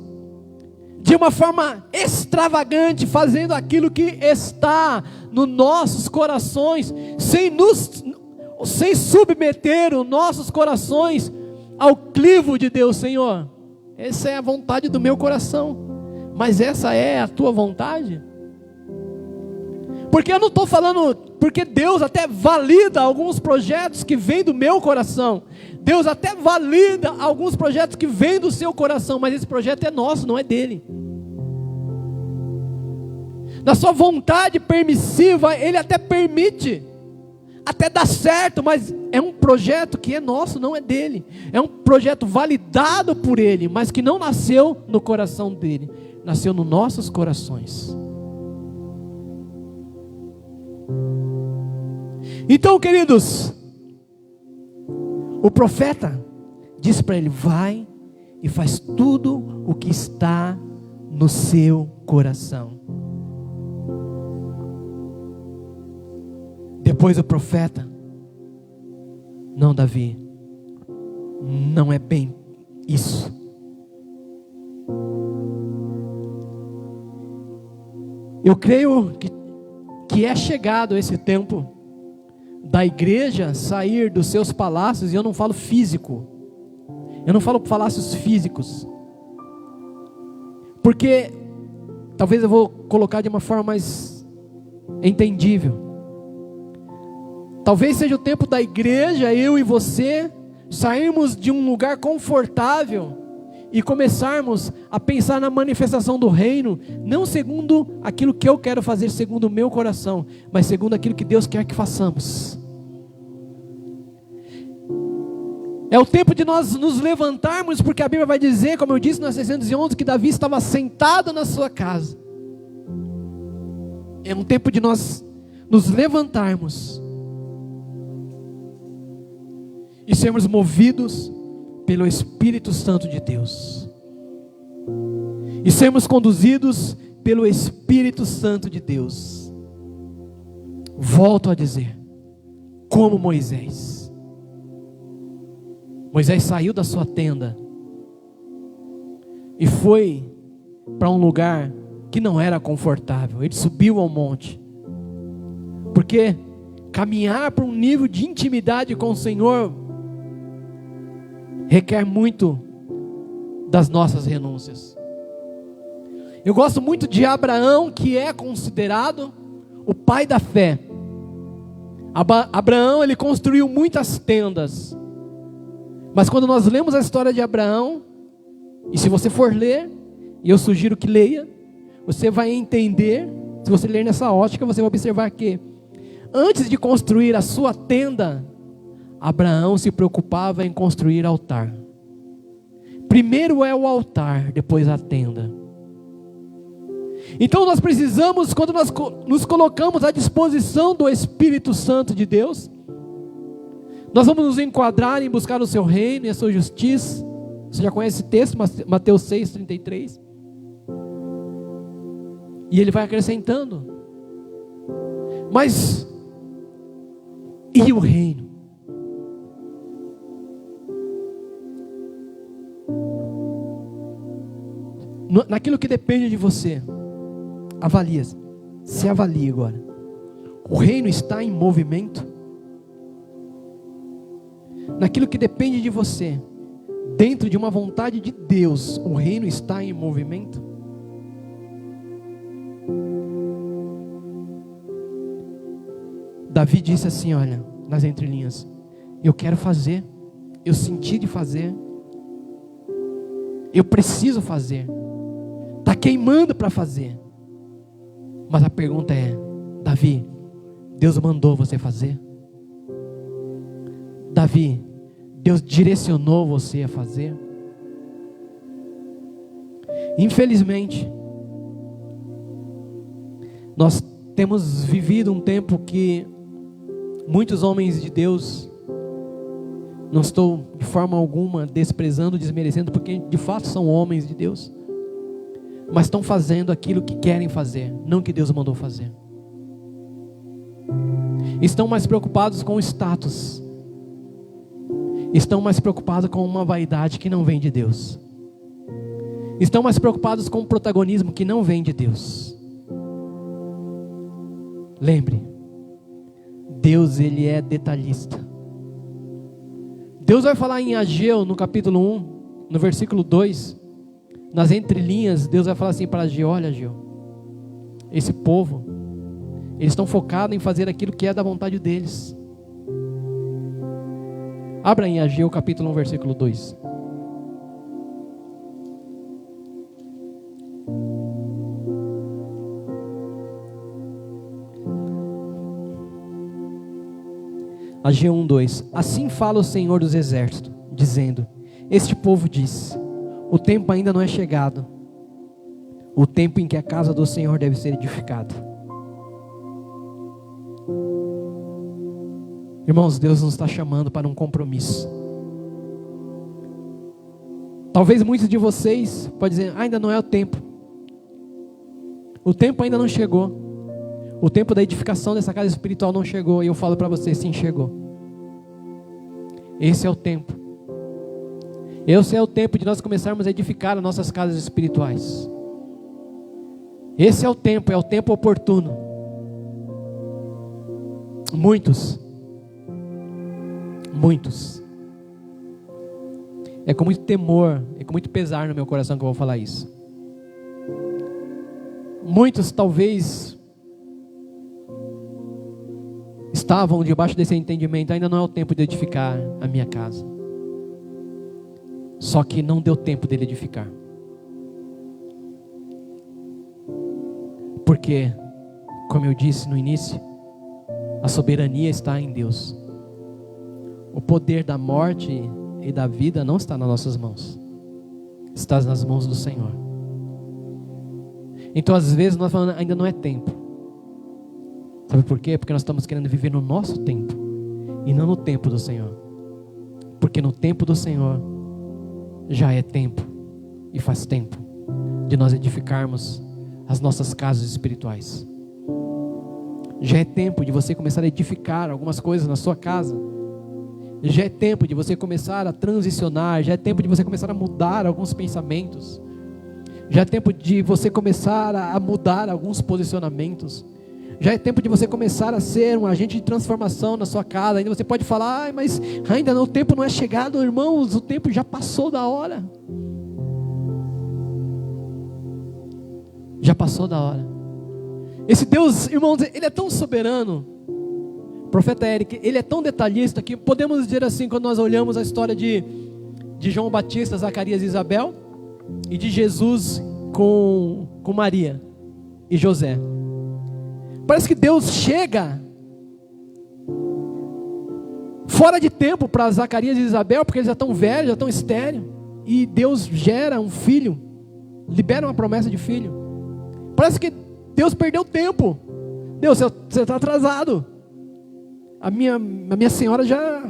de uma forma extravagante fazendo aquilo que está nos nossos corações, sem submeter os nossos corações ao crivo de Deus. Senhor, essa é a vontade do meu coração, mas essa é a tua vontade? Porque eu não estou falando, porque Deus até valida alguns projetos que vêm do meu coração, Deus até valida alguns projetos que vêm do seu coração, mas esse projeto é nosso, não é dele. Na sua vontade permissiva, Ele até permite, até dá certo, mas é um projeto que é nosso, não é dele. É um projeto validado por Ele, mas que não nasceu no coração dele, nasceu nos nossos corações. Então, queridos, o profeta disse para ele: vai e faz tudo o que está no seu coração. Depois o profeta: não, Davi, não é bem isso. Eu creio que é chegado esse tempo da igreja sair dos seus palácios, e eu não falo físico, eu não falo palácios físicos, porque talvez eu vou colocar de uma forma mais entendível. Talvez seja o tempo da igreja, eu e você, sairmos de um lugar confortável e começarmos a pensar na manifestação do reino, não segundo aquilo que eu quero fazer, segundo o meu coração, mas segundo aquilo que Deus quer que façamos. É o tempo de nós nos levantarmos, porque a Bíblia vai dizer, como eu disse na 611, que Davi estava sentado na sua casa. É um tempo de nós nos levantarmos e sermos movidos pelo Espírito Santo de Deus, e sermos conduzidos pelo Espírito Santo de Deus. Volto a dizer, como Moisés saiu da sua tenda e foi para um lugar que não era confortável. Ele subiu ao monte, porque caminhar para um nível de intimidade com o Senhor requer muito das nossas renúncias. Eu gosto muito de Abraão, que é considerado o pai da fé. Abraão, ele construiu muitas tendas, mas quando nós lemos a história de Abraão, e se você for ler, e eu sugiro que leia, você vai entender. Se você ler nessa ótica, você vai observar que antes de construir a sua tenda, Abraão se preocupava em construir altar. Primeiro é o altar, depois a tenda. Então nós precisamos, quando nós nos colocamos à disposição do Espírito Santo de Deus, nós vamos nos enquadrar em buscar o seu reino e a sua justiça. Você já conhece esse texto, Mateus 6:33. E ele vai acrescentando. Mas, e o reino? Naquilo que depende de você, avalia, se avalie agora. O reino está em movimento? Naquilo que depende de você, dentro de uma vontade de Deus, o reino está em movimento? Davi disse assim, olha, nas entrelinhas: eu quero fazer, eu senti de fazer, eu preciso fazer, está queimando para fazer. Mas a pergunta é: Davi, Deus mandou você fazer? Davi, Deus direcionou você a fazer? Infelizmente, nós temos vivido um tempo que muitos homens de Deus, não estou de forma alguma desprezando, desmerecendo, porque de fato são homens de Deus, mas estão fazendo aquilo que querem fazer, não que Deus mandou fazer. Estão mais preocupados com o status, estão mais preocupados com uma vaidade que não vem de Deus, estão mais preocupados com o protagonismo que não vem de Deus. Lembre, Deus, Ele é detalhista. Deus vai falar em Ageu, no capítulo 1, no versículo 2, nas entrelinhas, Deus vai falar assim para Ageu: olha, Ageu, esse povo, eles estão focados em fazer aquilo que é da vontade deles. Abra em Ageu capítulo 1, versículo 2. Ageu 1:2. Assim fala o Senhor dos Exércitos, dizendo: este povo diz: o tempo ainda não é chegado, o tempo em que a casa do Senhor deve ser edificada. Irmãos, Deus nos está chamando para um compromisso. Talvez muitos de vocês podem dizer: ainda não é o tempo ainda não chegou. O tempo da edificação dessa casa espiritual não chegou. E eu falo para você: sim, chegou. Esse é o tempo. Esse é o tempo de nós começarmos a edificar as nossas casas espirituais. Esse é o tempo oportuno. Muitos, é com muito temor, é com muito pesar no meu coração que eu vou falar isso. Muitos talvez estavam debaixo desse entendimento: ainda não é o tempo de edificar a minha casa. Só que não deu tempo dele edificar. Porque, como eu disse no início, a soberania está em Deus. O poder da morte e da vida não está nas nossas mãos, está nas mãos do Senhor. Então às vezes nós falamos: ainda não é tempo. Sabe por quê? Porque nós estamos querendo viver no nosso tempo e não no tempo do Senhor. Porque no tempo do Senhor já é tempo, e faz tempo de nós edificarmos as nossas casas espirituais. Já é tempo de você começar a edificar algumas coisas na sua casa. Já é tempo de você começar a transicionar. Já é tempo de você começar a mudar alguns pensamentos. Já é tempo de você começar a mudar alguns posicionamentos. Já é tempo de você começar a ser um agente de transformação na sua casa. Ainda você pode falar: mas ainda não, o tempo não é chegado. Irmãos, o tempo já passou da hora. Já passou da hora. Esse Deus, irmãos, Ele é tão soberano. Profeta Eric, Ele é tão detalhista que podemos dizer assim, quando nós olhamos a história de João Batista, Zacarias e Isabel, e de Jesus com Maria e José. Parece que Deus chega fora de tempo para Zacarias e Isabel, porque eles já estão velhos, já estão estéreis. e Deus gera um filho, libera uma promessa de filho. Parece que Deus perdeu tempo. Deus, você está atrasado. A minha senhora já,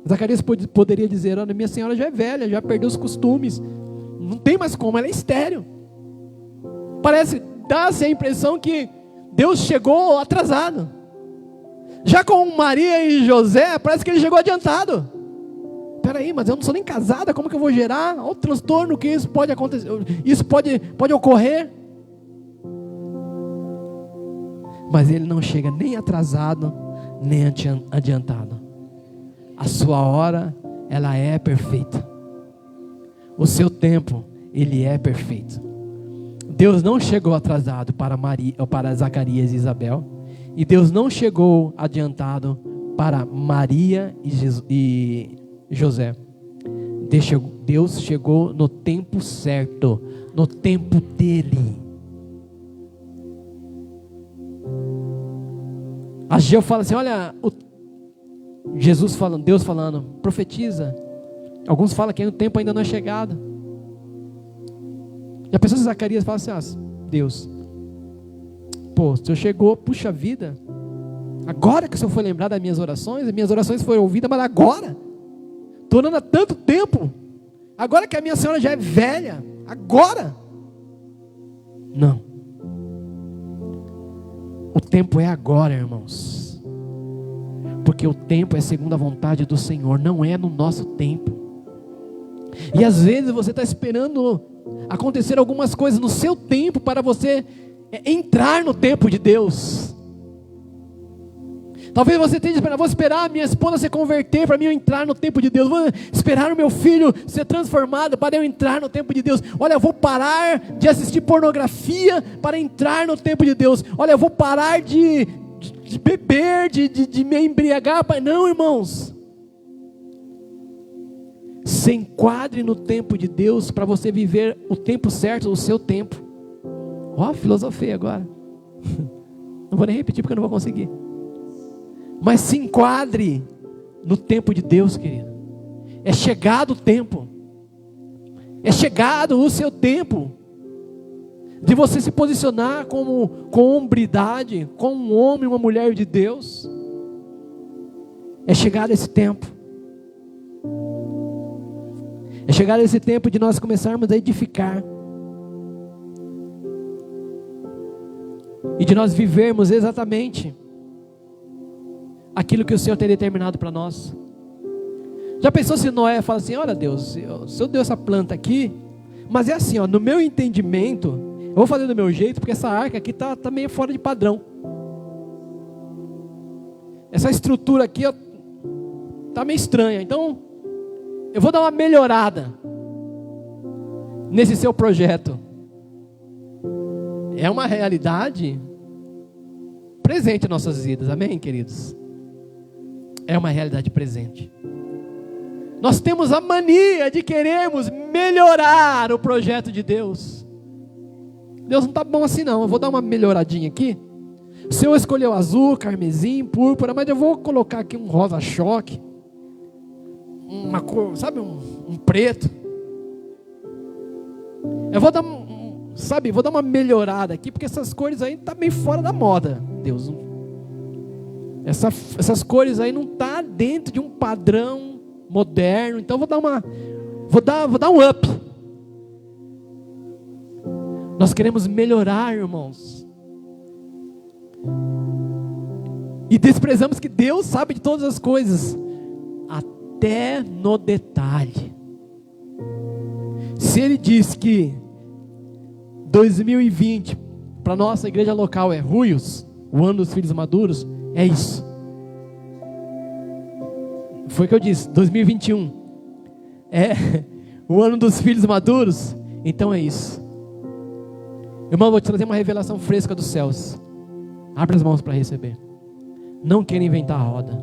Zacarias poderia dizer, a minha senhora já é velha, já perdeu os costumes, não tem mais como, ela é estéril. Dá-se a impressão que Deus chegou atrasado. Já com Maria e José, parece que ele chegou adiantado. Peraí, mas eu não sou nem casada, como que eu vou gerar? Olha o transtorno que isso pode acontecer, isso pode ocorrer. Mas ele não chega nem atrasado, nem adiantado. A sua hora, ela é perfeita. O seu tempo, ele é perfeito. Deus não chegou atrasado para Zacarias e Isabel, e Deus não chegou adiantado para Maria e José. Deus chegou no tempo certo, no tempo dele. Ageu fala assim, olha, Jesus falando, Deus falando, profetiza. Alguns falam que o tempo ainda não é chegado. E a pessoa de Zacarias fala assim, Deus, o Senhor chegou, puxa vida, agora que o Senhor foi lembrar das minhas orações foram ouvidas, mas agora, estou orando há tanto tempo, agora que a minha senhora já é velha, agora, não, o tempo é agora, irmãos, porque o tempo é segundo a vontade do Senhor, não é no nosso tempo. E às vezes você está esperando acontecer algumas coisas no seu tempo para você entrar no tempo de Deus. Talvez você esteja esperando, vou esperar a minha esposa se converter para mim eu entrar no tempo de Deus, vou esperar o meu filho ser transformado para eu entrar no tempo de Deus. Olha, eu vou parar de assistir pornografia para entrar no tempo de Deus. Olha, eu vou parar de beber, de me embriagar. Não, irmãos, se enquadre no tempo de Deus para você viver o tempo certo, o seu tempo. Filosofei agora. Não vou nem repetir porque eu não vou conseguir. Mas se enquadre no tempo de Deus, querido. É chegado o tempo. É chegado o seu tempo de você se posicionar com hombridade, como um homem e uma mulher de Deus. É chegado esse tempo. É chegado esse tempo de nós começarmos a edificar. E de nós vivermos exatamente aquilo que o Senhor tem determinado para nós. Já pensou se Noé fala assim, olha Deus, o Senhor deu essa planta aqui, mas é assim, no meu entendimento, eu vou fazer do meu jeito, porque essa arca aqui está meio fora de padrão. Essa estrutura aqui está meio estranha, então eu vou dar uma melhorada nesse seu projeto. É uma realidade presente em nossas vidas, amém, queridos? É uma realidade presente. Nós temos a mania de querermos melhorar o projeto de Deus. Deus não está bom assim não, eu vou dar uma melhoradinha aqui. O Senhor escolheu azul, carmesim, púrpura, mas eu vou colocar aqui um rosa choque, uma cor, sabe, um preto. Eu vou dar vou dar uma melhorada aqui, porque essas cores aí tá meio fora da moda, Deus. Essas cores aí não tá dentro de um padrão moderno, então vou dar um up. Nós queremos melhorar, irmãos. E desprezamos que Deus sabe de todas as coisas, até no detalhe. Se Ele diz que 2020 para nossa igreja local é Ruios, o ano dos filhos maduros, é isso. Foi o que eu disse, 2021 é o ano dos filhos maduros, então é isso. Irmão, vou te trazer uma revelação fresca dos céus. Abre as mãos para receber. Não queira inventar a roda.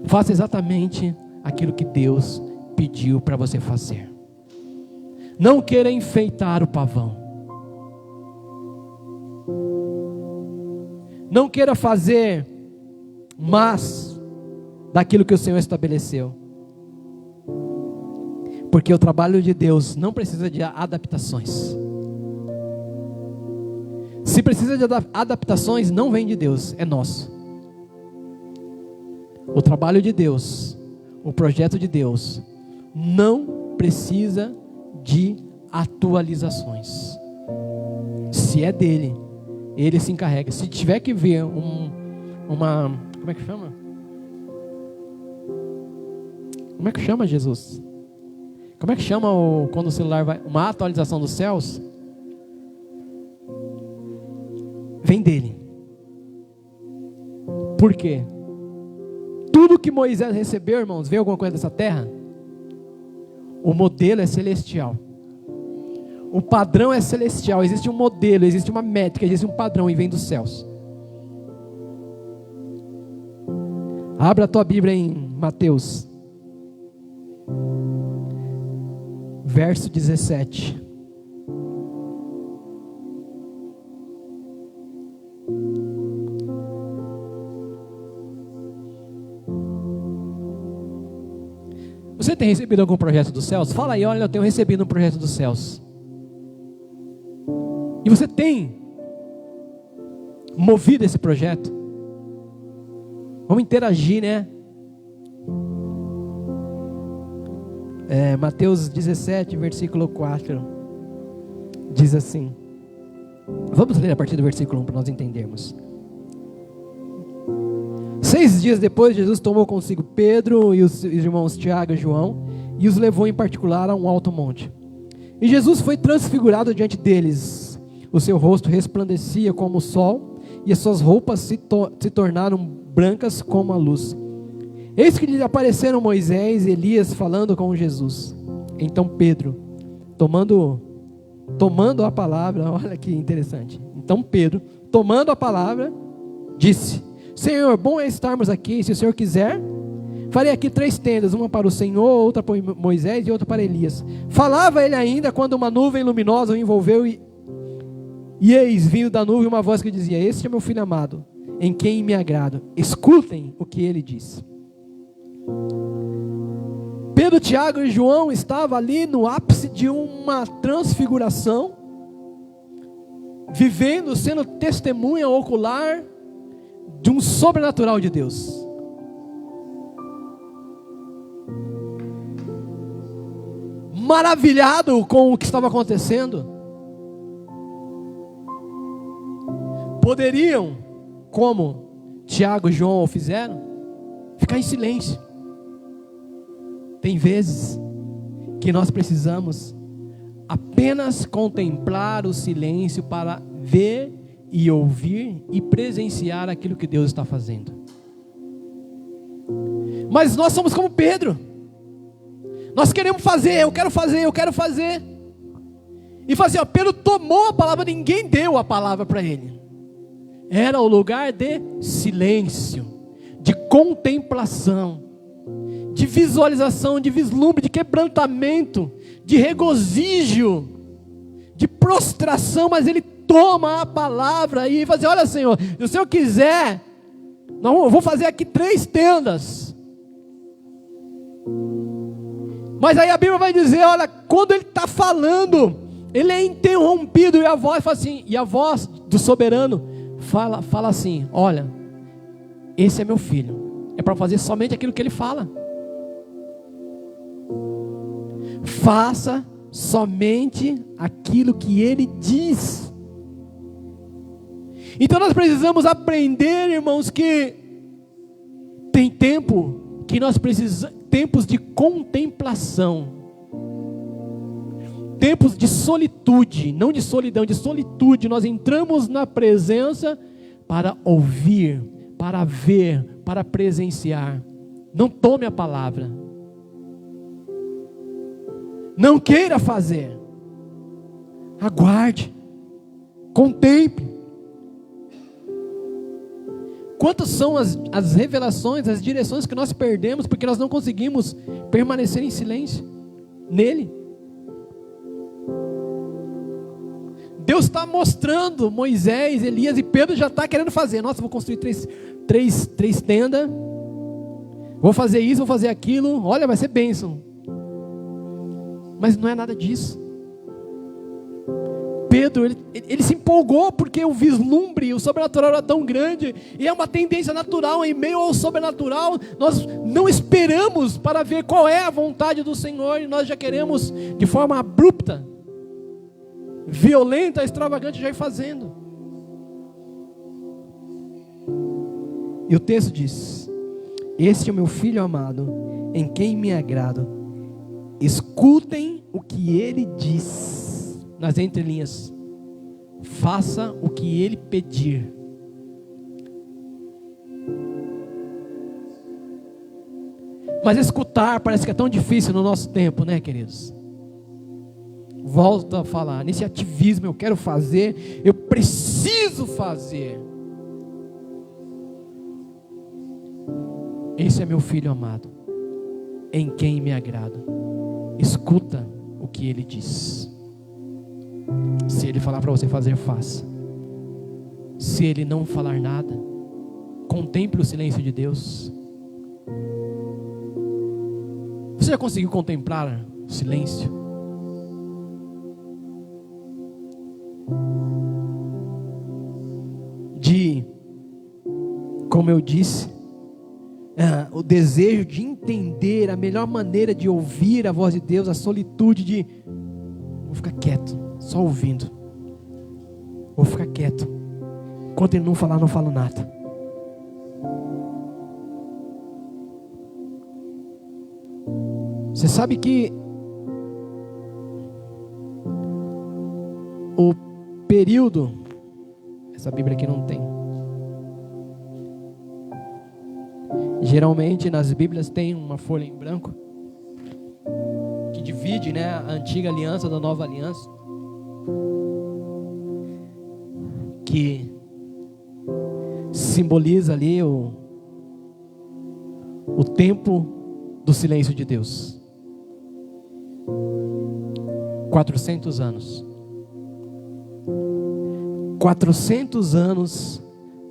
Faça exatamente aquilo que Deus pediu para você fazer. Não queira enfeitar o pavão. Não queira fazer mais daquilo que o Senhor estabeleceu. Porque o trabalho de Deus não precisa de adaptações. Se precisa de adaptações, não vem de Deus, é nosso. O trabalho de Deus, o projeto de Deus, não precisa de atualizações. Se é dele, ele se encarrega. Se tiver que ver uma... Como é que chama? Como é que chama, Jesus? Como é que chama quando o celular vai... Uma atualização dos céus? Vem dele. Por quê? Tudo que Moisés recebeu, irmãos, veio alguma coisa dessa terra? O modelo é celestial. O padrão é celestial. Existe um modelo, existe uma métrica, existe um padrão e vem dos céus. Abra a tua Bíblia em Mateus, verso 17. Você tem recebido algum projeto dos céus? Fala aí, olha, eu tenho recebido um projeto dos céus. E você tem movido esse projeto? Vamos interagir, né? Mateus 17, versículo 4. Diz assim. Vamos ler a partir do versículo 1 para nós entendermos. 6 dias depois, Jesus tomou consigo Pedro e os irmãos Tiago e João e os levou em particular a um alto monte. E Jesus foi transfigurado diante deles. O seu rosto resplandecia como o sol e as suas roupas se tornaram brancas como a luz. Eis que lhe apareceram Moisés e Elias falando com Jesus. Então Pedro, tomando a palavra, olha que interessante. Então Pedro, tomando a palavra, disse: Senhor, bom é estarmos aqui. Se o Senhor quiser, farei aqui 3 tendas, uma para o Senhor, outra para Moisés e outra para Elias. Falava ele ainda quando uma nuvem luminosa o envolveu e eis, vindo da nuvem, uma voz que dizia: Este é meu filho amado, em quem me agrado. Escutem o que ele disse. Pedro, Tiago e João estavam ali no ápice de uma transfiguração, vivendo, sendo testemunha ocular de um sobrenatural de Deus. Maravilhado com o que estava acontecendo. Poderiam, como Tiago e João o fizeram, ficar em silêncio. Tem vezes que nós precisamos apenas contemplar o silêncio para ver e ouvir e presenciar aquilo que Deus está fazendo. Mas nós somos como Pedro. Nós queremos fazer, eu quero fazer. E fazer, Pedro tomou a palavra, ninguém deu a palavra para ele. Era o lugar de silêncio, de contemplação, de visualização, de vislumbre, de quebrantamento, de regozijo, de prostração. Mas ele toma a palavra e fala assim: olha, Senhor, se o Senhor quiser, eu vou fazer aqui 3 tendas. Mas aí a Bíblia vai dizer, olha, quando ele está falando, ele é interrompido, e a voz fala assim, e a voz do soberano fala assim: olha, esse é meu filho, é para fazer somente aquilo que ele fala. Faça somente aquilo que ele diz. Então nós precisamos aprender, irmãos, que tem tempo que nós precisamos, tempos de contemplação, tempos de solitude, não de solidão, de solitude. Nós entramos na presença para ouvir, para ver, para presenciar. Não tome a palavra, não queira fazer, aguarde, contemple. Quantas são as revelações, as direções que nós perdemos porque nós não conseguimos permanecer em silêncio nele? Deus está mostrando, Moisés, Elias e Pedro já está querendo fazer. Nossa, vou construir três tendas, vou fazer isso, vou fazer aquilo, olha, vai ser bênção. Mas não é nada disso. Pedro, ele se empolgou porque o vislumbre, o sobrenatural era tão grande, e é uma tendência natural, em meio ao sobrenatural, nós não esperamos para ver qual é a vontade do Senhor, e nós já queremos, de forma abrupta, violenta, extravagante, já ir fazendo. E o texto diz: este é o meu filho amado, em quem me agrado, escutem o que ele diz. Nas entrelinhas: faça o que ele pedir. Mas escutar parece que é tão difícil no nosso tempo, né, queridos? Volto a falar, nesse ativismo, eu quero fazer, eu preciso fazer. Esse é meu filho amado, em quem me agrado. Escuta o que ele diz. Se ele falar para você fazer, faça. Se ele não falar nada, contemple o silêncio de Deus. Você já conseguiu contemplar o silêncio? Como eu disse, o desejo de entender a melhor maneira de ouvir a voz de Deus, a solitude de vou ficar quieto, só ouvindo. Vou ficar quieto. Enquanto ele não falar, não falo nada. Você sabe que o período, essa Bíblia aqui não tem. Geralmente nas Bíblias tem uma folha em branco que divide, né, a antiga aliança da nova aliança, que simboliza ali o tempo do silêncio de Deus. 400 anos. 400 anos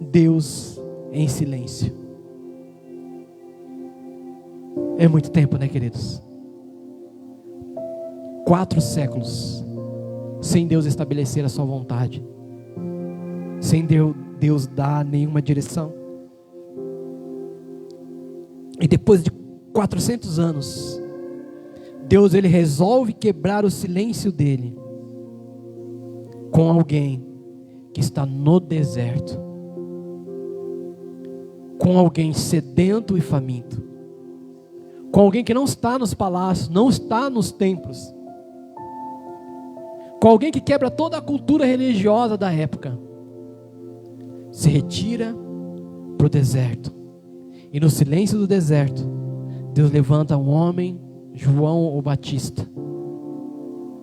Deus em silêncio. É muito tempo, né, queridos? 4 séculos sem Deus estabelecer a sua vontade, sem Deus dar nenhuma direção. E depois de 400 anos, Deus ele resolve quebrar o silêncio dele com alguém que está no deserto, com alguém sedento e faminto, com alguém que não está nos palácios, não está nos templos, com alguém que quebra toda a cultura religiosa da época, se retira para o deserto. E no silêncio do deserto, Deus levanta um homem, João o Batista,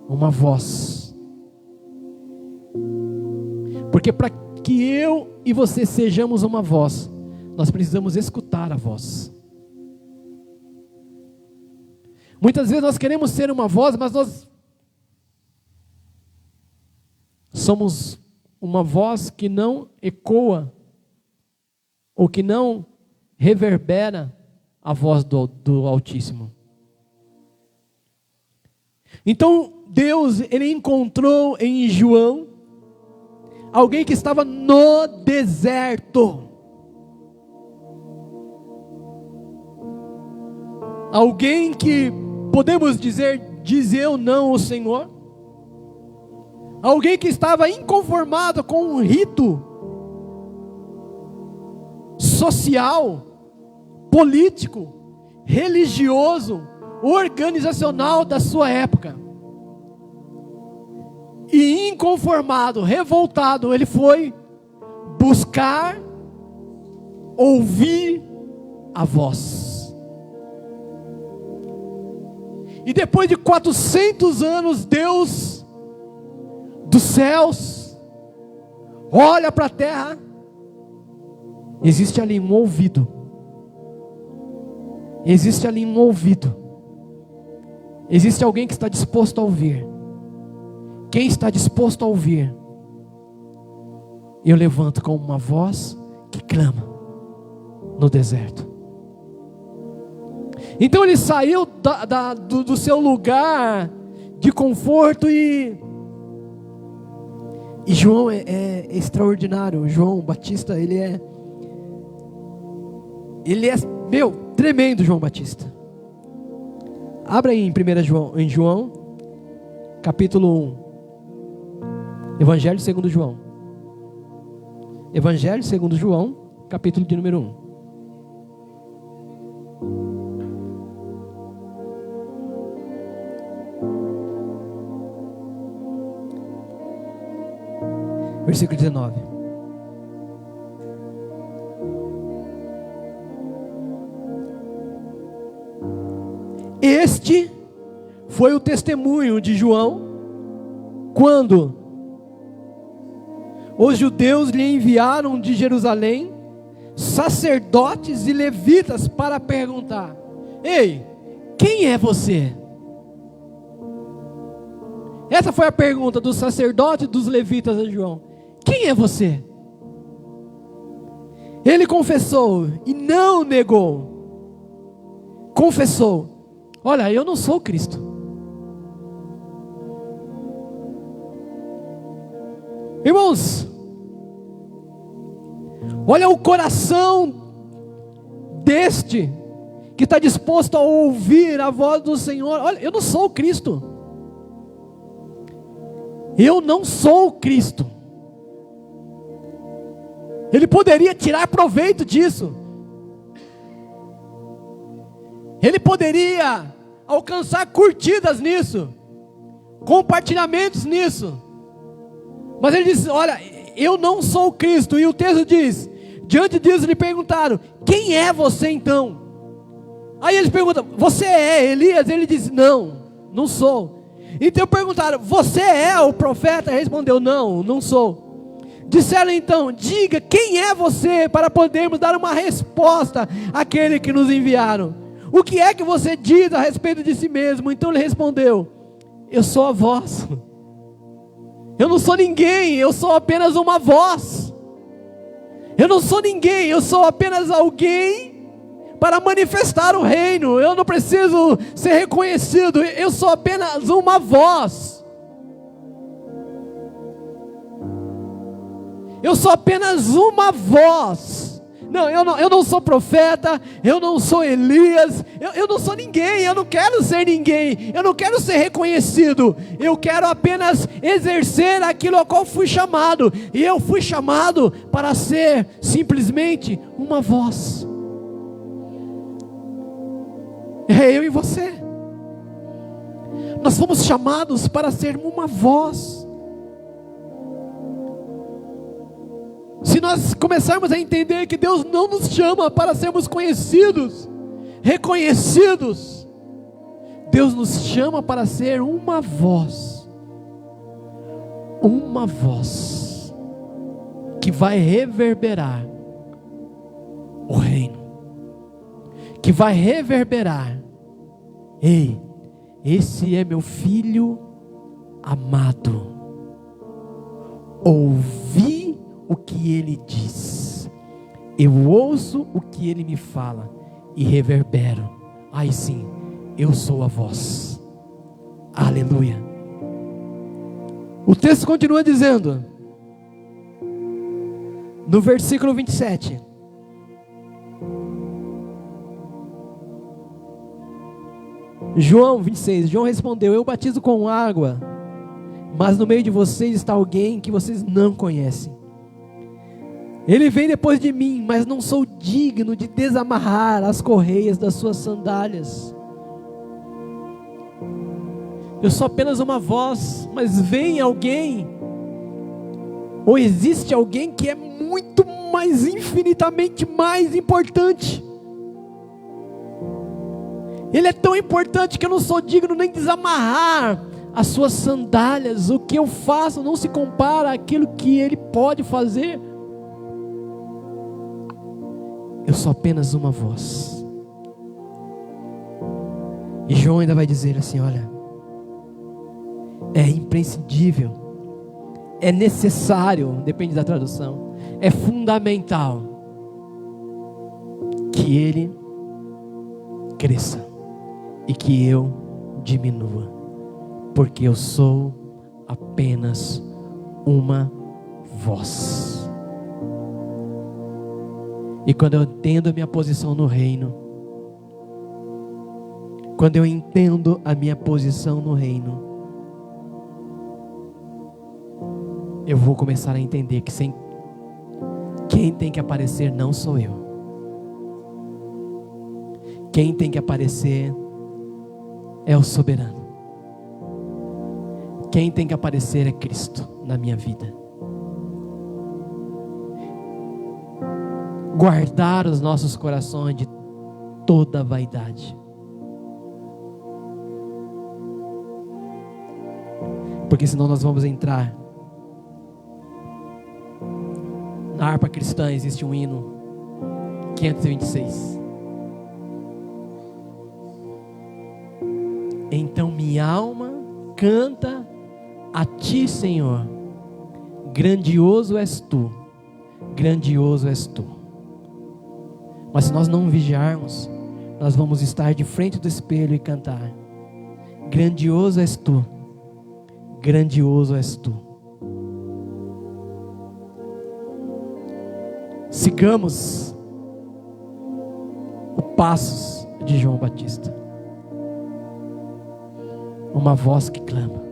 uma voz. Porque para que eu e você sejamos uma voz, nós precisamos escutar a voz. Muitas vezes nós queremos ser uma voz, mas nós somos uma voz que não ecoa, ou que não reverbera a voz do Altíssimo. Então Deus, ele encontrou em João alguém que estava no deserto, alguém que podemos dizer, diz eu não o Senhor, alguém que estava inconformado com um rito social, político, religioso, organizacional da sua época. E inconformado, revoltado, ele foi buscar, ouvir a voz. E depois de 400 anos, Deus dos céus olha para a terra. Existe ali um ouvido. Existe ali um ouvido. Existe alguém que está disposto a ouvir. Quem está disposto a ouvir? Eu levanto com uma voz que clama no deserto. Então ele saiu do seu lugar de conforto e João é extraordinário. João Batista, ele é tremendo. João Batista. Abra aí em João, capítulo 1. Evangelho segundo João. Evangelho segundo João, capítulo de número 1. Versículo 19. Este foi o testemunho de João quando os judeus lhe enviaram de Jerusalém sacerdotes e levitas para perguntar: ei, quem é você? Essa foi a pergunta dos sacerdotes e dos levitas a João: quem é você? Ele confessou e não negou. Confessou: olha, eu não sou Cristo. Irmãos, olha o coração deste que está disposto a ouvir a voz do Senhor. Olha, eu não sou Cristo. Eu não sou Cristo. Ele poderia tirar proveito disso. Ele poderia alcançar curtidas nisso, compartilhamentos nisso. Mas ele disse: olha, eu não sou Cristo. E o texto diz: diante disso lhe perguntaram: quem é você então? Aí eles perguntam: você é Elias? Ele disse: não sou. Então perguntaram: você é o profeta? Ele respondeu: não sou. Disseram então: diga quem é você, para podermos dar uma resposta àquele que nos enviaram. O que é que você diz a respeito de si mesmo? Então ele respondeu: eu sou a voz. Eu não sou ninguém, eu sou apenas uma voz. Eu não sou ninguém, eu sou apenas alguém para manifestar o reino. Eu não preciso ser reconhecido, eu sou apenas uma voz. Eu sou apenas uma voz. Não, eu não sou profeta, eu não sou Elias, eu não sou ninguém, eu não quero ser ninguém, eu não quero ser reconhecido, eu quero apenas exercer aquilo a qual fui chamado, e eu fui chamado para ser simplesmente uma voz. É eu e você, nós fomos chamados para ser uma voz. Se nós começarmos a entender que Deus não nos chama para sermos conhecidos, reconhecidos, Deus nos chama para ser uma voz que vai reverberar o reino, que vai reverberar: ei, esse é meu filho amado, ouvi o que ele diz, eu ouço o que ele me fala e reverbero. Aí sim, eu sou a voz. Aleluia. O texto continua dizendo, no versículo 27, João 26, João respondeu: eu batizo com água, mas no meio de vocês está alguém que vocês não conhecem. Ele vem depois de mim, mas não sou digno de desamarrar as correias das suas sandálias. Eu sou apenas uma voz, mas vem alguém, ou existe alguém que é muito mais, infinitamente mais importante. Ele é tão importante que eu não sou digno nem de desamarrar as suas sandálias. O que eu faço não se compara àquilo que ele pode fazer. Eu sou apenas uma voz. E João ainda vai dizer assim: olha, é imprescindível, é necessário, depende da tradução, é fundamental que ele cresça e que eu diminua. porque eu sou apenas uma voz. E quando eu entendo a minha posição no reino, quando eu entendo a minha posição no reino, eu vou começar a entender que quem tem que aparecer não sou eu. Quem tem que aparecer é o soberano. Quem tem que aparecer é Cristo na minha vida. Guardar os nossos corações de toda vaidade. Porque senão nós vamos entrar. Na harpa cristã existe um hino 526. Então minha alma canta a ti, Senhor. Grandioso és tu. Grandioso és tu. Mas se nós não vigiarmos, nós vamos estar de frente do espelho e cantar: grandioso és tu. Grandioso és tu. Sigamos os passos de João Batista. Uma voz que clama.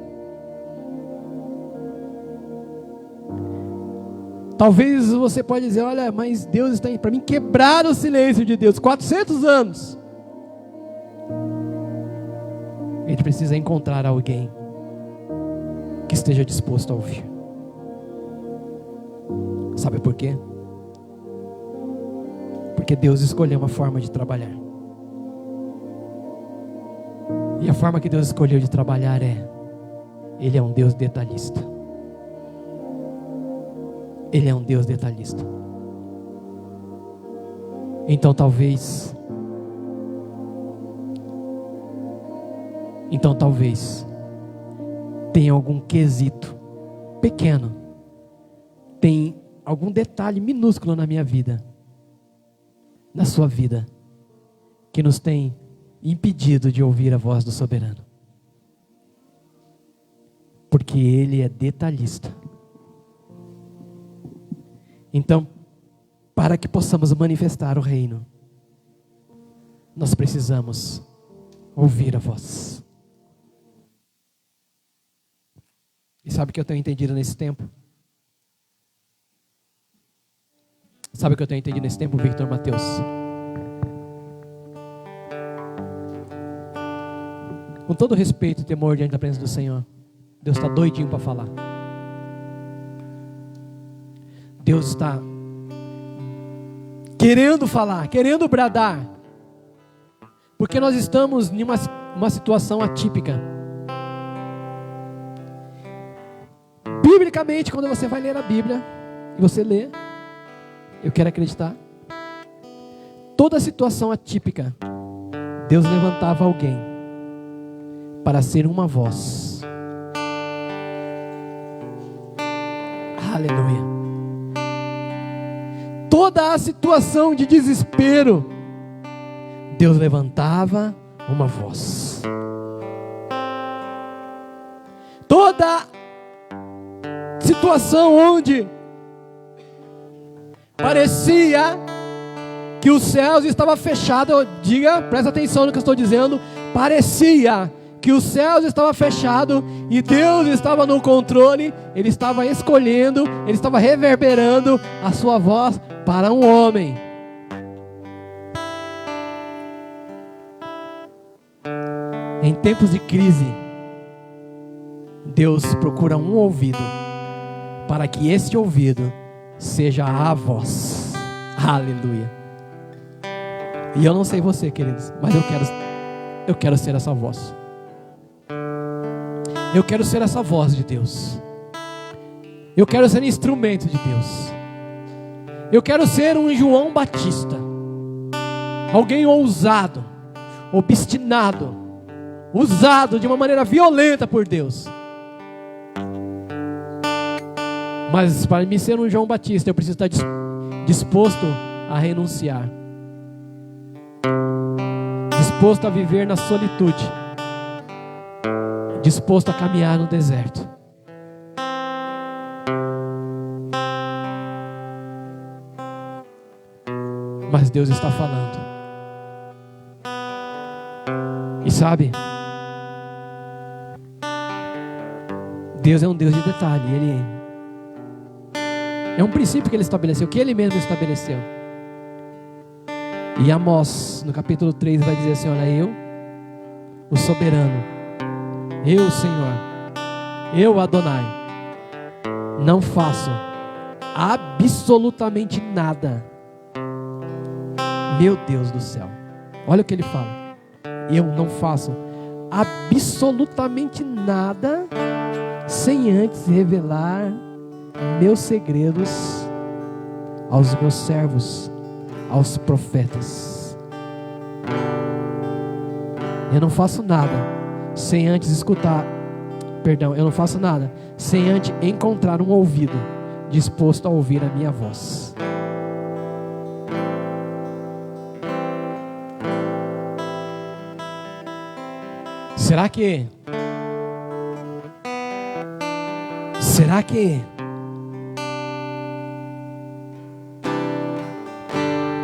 Talvez você pode dizer: olha, mas Deus está aí para mim quebrar o silêncio de Deus. 400 anos. A gente precisa encontrar alguém que esteja disposto a ouvir. Sabe por quê? Porque Deus escolheu uma forma de trabalhar. E a forma que Deus escolheu de trabalhar Ele é um Deus detalhista. Ele é um Deus detalhista. Então talvez tenha algum quesito pequeno, tem algum detalhe minúsculo na minha vida, na sua vida, que nos tem impedido de ouvir a voz do soberano. Porque Ele é detalhista. Então, para que possamos manifestar o reino, nós precisamos ouvir a voz. E sabe o que eu tenho entendido nesse tempo? Sabe o que eu tenho entendido nesse tempo, Victor Mateus? Com todo respeito e temor diante da presença do Senhor, Deus está doidinho para falar. Deus está querendo falar, querendo bradar, porque nós estamos em uma situação atípica. Biblicamente, quando você vai ler a Bíblia, e você lê, eu quero acreditar, toda situação atípica, Deus levantava alguém para ser uma voz. Aleluia. Toda a situação de desespero, Deus levantava uma voz. Toda situação onde parecia que os céus estavam fechados, presta atenção no que eu estou dizendo, parecia que os céus estavam fechados e Deus estava no controle, Ele estava escolhendo, Ele estava reverberando a sua voz para um homem. Em tempos de crise, Deus procura um ouvido, para que este ouvido seja a voz. Aleluia. E eu não sei você, queridos, mas eu quero ser essa voz. Eu quero ser essa voz de Deus. Eu quero ser instrumento de Deus. Eu quero ser um João Batista, alguém ousado, obstinado, usado de uma maneira violenta por Deus. Mas para mim ser um João Batista, eu preciso estar disposto a renunciar, disposto a viver na solitude, disposto a caminhar no deserto. Mas Deus está falando. E sabe, Deus é um Deus de detalhe. Ele é um princípio que Ele estabeleceu, que Ele mesmo estabeleceu. E Amós, no capítulo 3, vai dizer assim: olha, eu, o soberano, eu, Senhor, eu, Adonai, não faço absolutamente nada. Meu Deus do céu, olha o que Ele fala: eu não faço absolutamente nada sem antes revelar meus segredos aos meus servos, aos profetas. Eu não faço nada sem antes escutar, eu não faço nada sem antes encontrar um ouvido disposto a ouvir a minha voz. Será que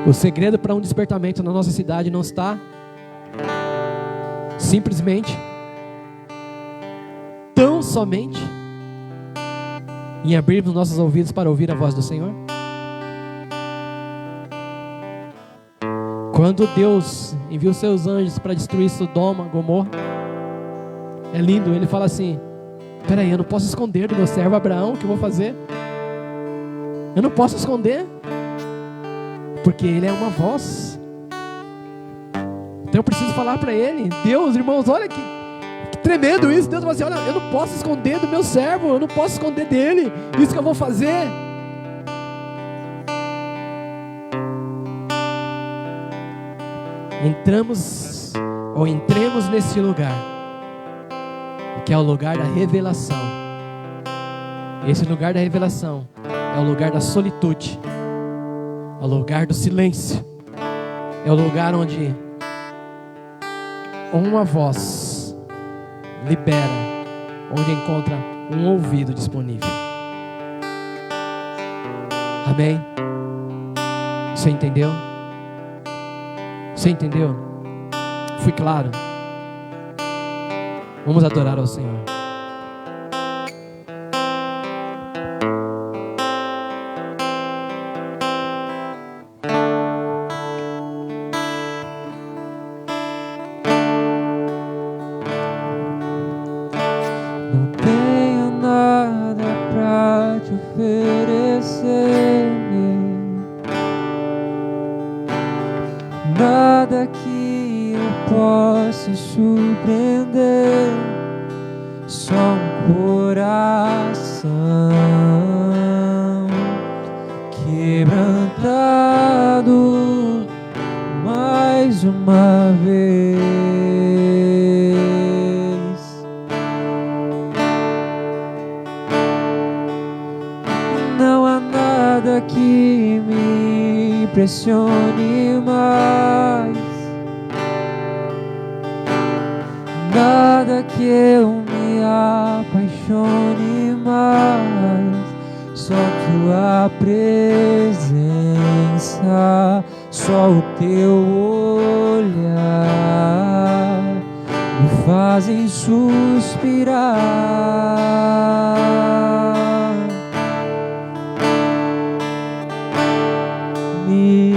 o segredo para um despertamento na nossa cidade não está simplesmente, tão somente, em abrirmos nossos ouvidos para ouvir a voz do Senhor? Quando Deus enviou seus anjos para destruir Sodoma, Gomorra, é lindo, Ele fala assim: peraí, eu não posso esconder do meu servo Abraão o que eu vou fazer. Eu não posso esconder, porque ele é uma voz. Então eu preciso falar para ele. Deus, irmãos, olha que tremendo isso. Deus fala assim: olha, eu não posso esconder do meu servo, eu não posso esconder dele isso que eu vou fazer. Entremos nesse lugar, que é o lugar da revelação. Esse lugar da revelação é o lugar da solitude, é o lugar do silêncio, é o lugar onde uma voz libera, onde encontra um ouvido disponível. Amém? Você entendeu? Você entendeu? Fui claro? Vamos adorar ao Senhor. Não tenho nada pra te oferecer, nada que eu possa surpreender, só um coração quebrantado mais uma vez. Não há nada que me impressione mais, nada que eu me apaixone mais, só tua presença, só o teu olhar me fazem suspirar. Me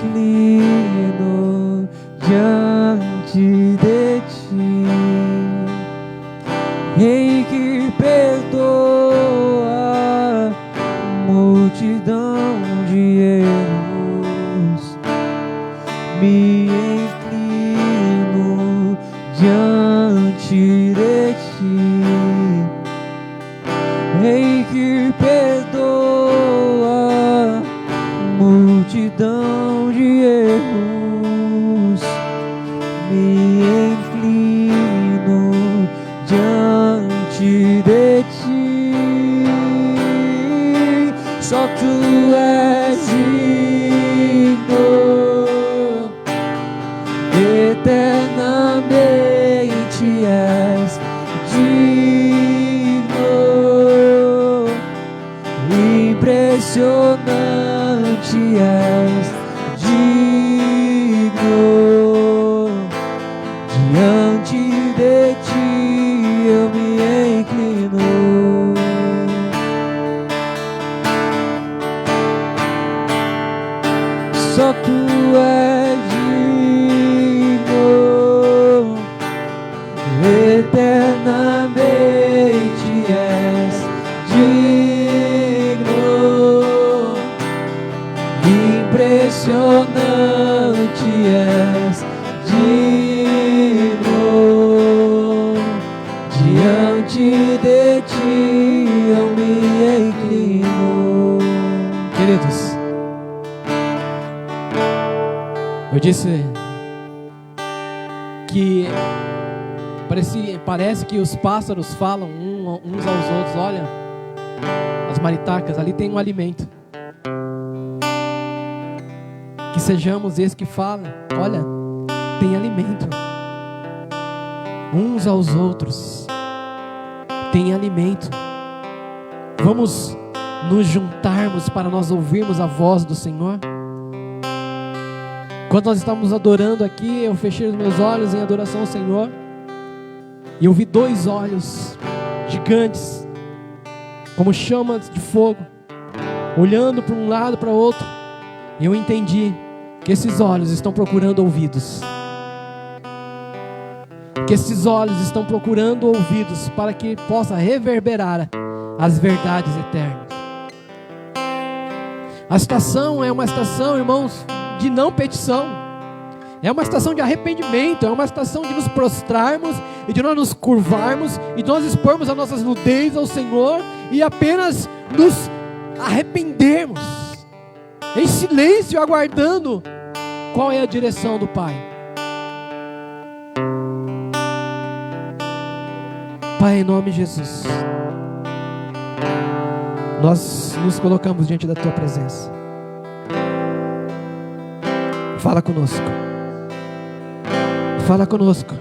inclino diante de ti, Rei que perdoa multidão de erros. Me inclino diante de ti, Rei que perdoa multidão de erros. Me inclino diante de ti, só tu és digno, eternamente és digno. diante de ti eu me inclino. Só tu és digno, eternamente és digno, impressionante és digno, diante de ti eu me inclino. Queridos, eu disse que parece que os pássaros falam uns aos outros. Olha, as maritacas, ali tem um alimento. Que sejamos esses que falam, olha, tem alimento. Uns aos outros, tem alimento. Vamos nos juntarmos para nós ouvirmos a voz do Senhor. Quando nós estávamos adorando aqui, eu fechei os meus olhos em adoração ao Senhor, e eu vi 2 olhos gigantes, como chamas de fogo, olhando para um lado, para o outro, e eu entendi que esses olhos estão procurando ouvidos, que esses olhos estão procurando ouvidos, para que possa reverberar as verdades eternas. A estação é uma estação, irmãos, de não petição, é uma estação de arrependimento, é uma estação de nos prostrarmos e de nós nos curvarmos e de nós expormos as nossas nudez ao Senhor e apenas nos arrependermos em silêncio, aguardando qual é a direção do Pai. Pai, em nome de Jesus, nós nos colocamos diante da Tua presença. Fala conosco. Fala conosco.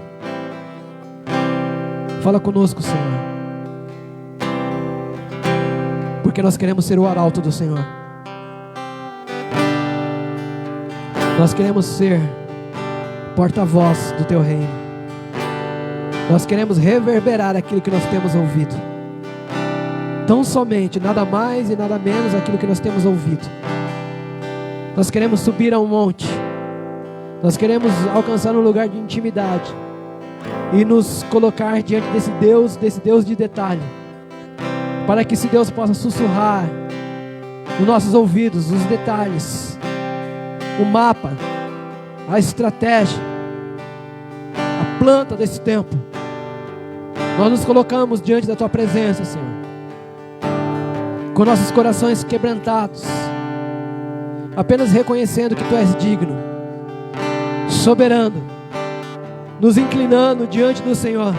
Fala conosco, Senhor. Porque nós queremos ser o arauto do Senhor. Nós queremos ser porta-voz do Teu reino. Nós queremos reverberar aquilo que nós temos ouvido. Tão somente, nada mais e nada menos aquilo que nós temos ouvido. Nós queremos subir a um monte. Nós queremos alcançar um lugar de intimidade e nos colocar diante desse Deus de detalhe, para que esse Deus possa sussurrar nos nossos ouvidos os detalhes, o mapa, a estratégia, a planta desse tempo. Nós nos colocamos diante da Tua presença, Senhor, com nossos corações quebrantados, apenas reconhecendo que Tu és digno, soberano, nos inclinando diante do Senhor.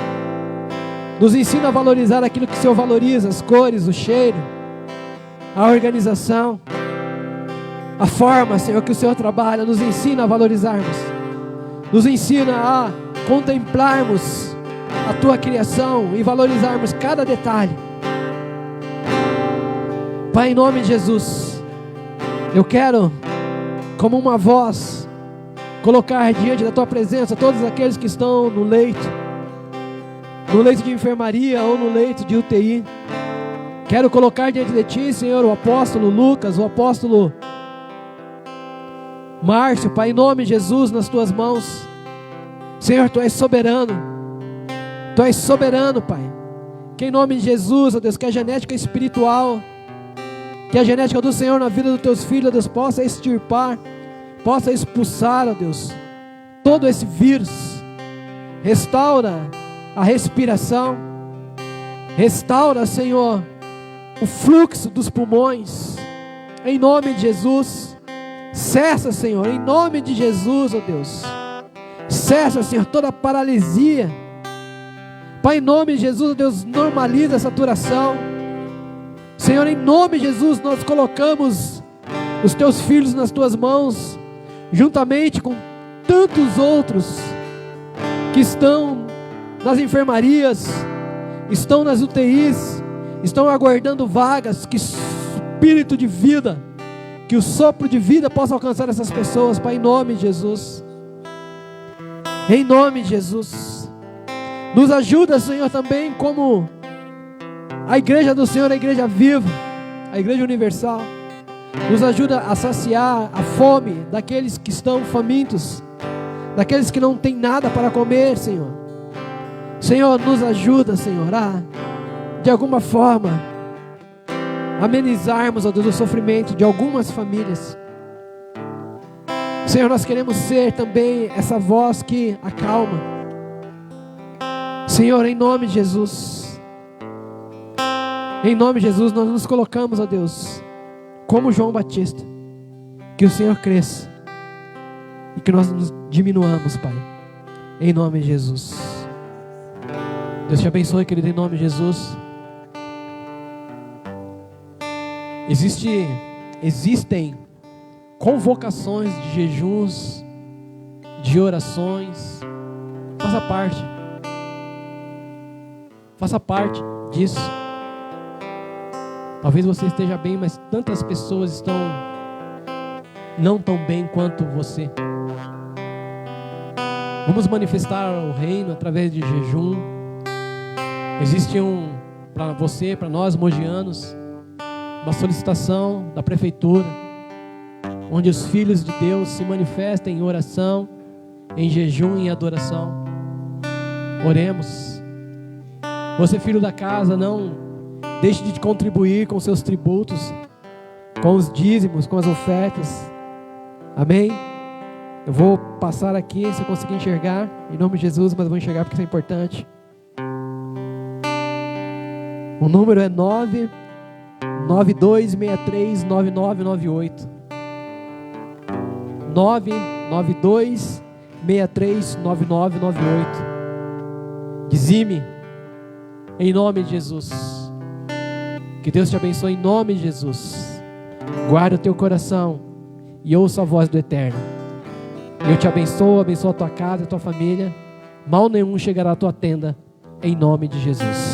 Nos ensina a valorizar aquilo que o Senhor valoriza, as cores, o cheiro, a organização, a forma, Senhor, que o Senhor trabalha. Nos ensina a valorizarmos, nos ensina a contemplarmos a Tua criação e valorizarmos cada detalhe. Pai, em nome de Jesus, eu quero, como uma voz, colocar diante da Tua presença todos aqueles que estão no leito de enfermaria ou no leito de UTI. Quero colocar diante de Ti, Senhor, o apóstolo Lucas, o apóstolo Márcio, Pai, em nome de Jesus, nas Tuas mãos. Senhor, Tu és soberano, Tu és soberano, Pai. Que em nome de Jesus, ó Deus, que a genética espiritual, que a genética do Senhor na vida dos Teus filhos, ó Deus, possa extirpar, possa expulsar, ó Deus, todo esse vírus. Restaura a respiração, restaura, Senhor, o fluxo dos pulmões, em nome de Jesus. Cessa, Senhor, em nome de Jesus, ó Deus, cessa, Senhor, toda a paralisia. Pai, em nome de Jesus, ó Deus, normaliza a saturação. Senhor, em nome de Jesus, nós colocamos os Teus filhos nas Tuas mãos, juntamente com tantos outros que estão nas enfermarias, estão nas UTIs, estão aguardando vagas. Que espírito de vida, que o sopro de vida possa alcançar essas pessoas, Pai, em nome de Jesus. Em nome de Jesus. Nos ajuda, Senhor, também como a igreja do Senhor, a igreja viva, a igreja universal. Nos ajuda a saciar a fome daqueles que estão famintos, daqueles que não têm nada para comer, Senhor. Senhor, nos ajuda, Senhor, a, de alguma forma, amenizarmos, ó Deus, o sofrimento de algumas famílias. Senhor, nós queremos ser também essa voz que acalma. Senhor, em nome de Jesus, nós nos colocamos, ó Deus, como João Batista. Que o Senhor cresça e que nós nos diminuamos, Pai, em nome de Jesus. Deus te abençoe, querido, em nome de Jesus. Existem convocações de jejuns, de orações. Faça parte disso. Talvez você esteja bem, mas tantas pessoas estão não tão bem quanto você. Vamos manifestar o reino através de jejum. Existe para você, para nós mogianos, uma solicitação da prefeitura, onde os filhos de Deus se manifestem em oração, em jejum e em adoração. Oremos. Você, filho da casa, não deixe de contribuir com seus tributos, com os dízimos, com as ofertas. Amém? Eu vou passar aqui, se eu conseguir enxergar, em nome de Jesus, mas vou enxergar porque isso é importante. O número é 992639998. 992639998. Dizime em nome de Jesus. Que Deus te abençoe em nome de Jesus. Guarda o teu coração e ouça a voz do Eterno. Eu te abençoo a tua casa e a tua família. Mal nenhum chegará à tua tenda, em nome de Jesus.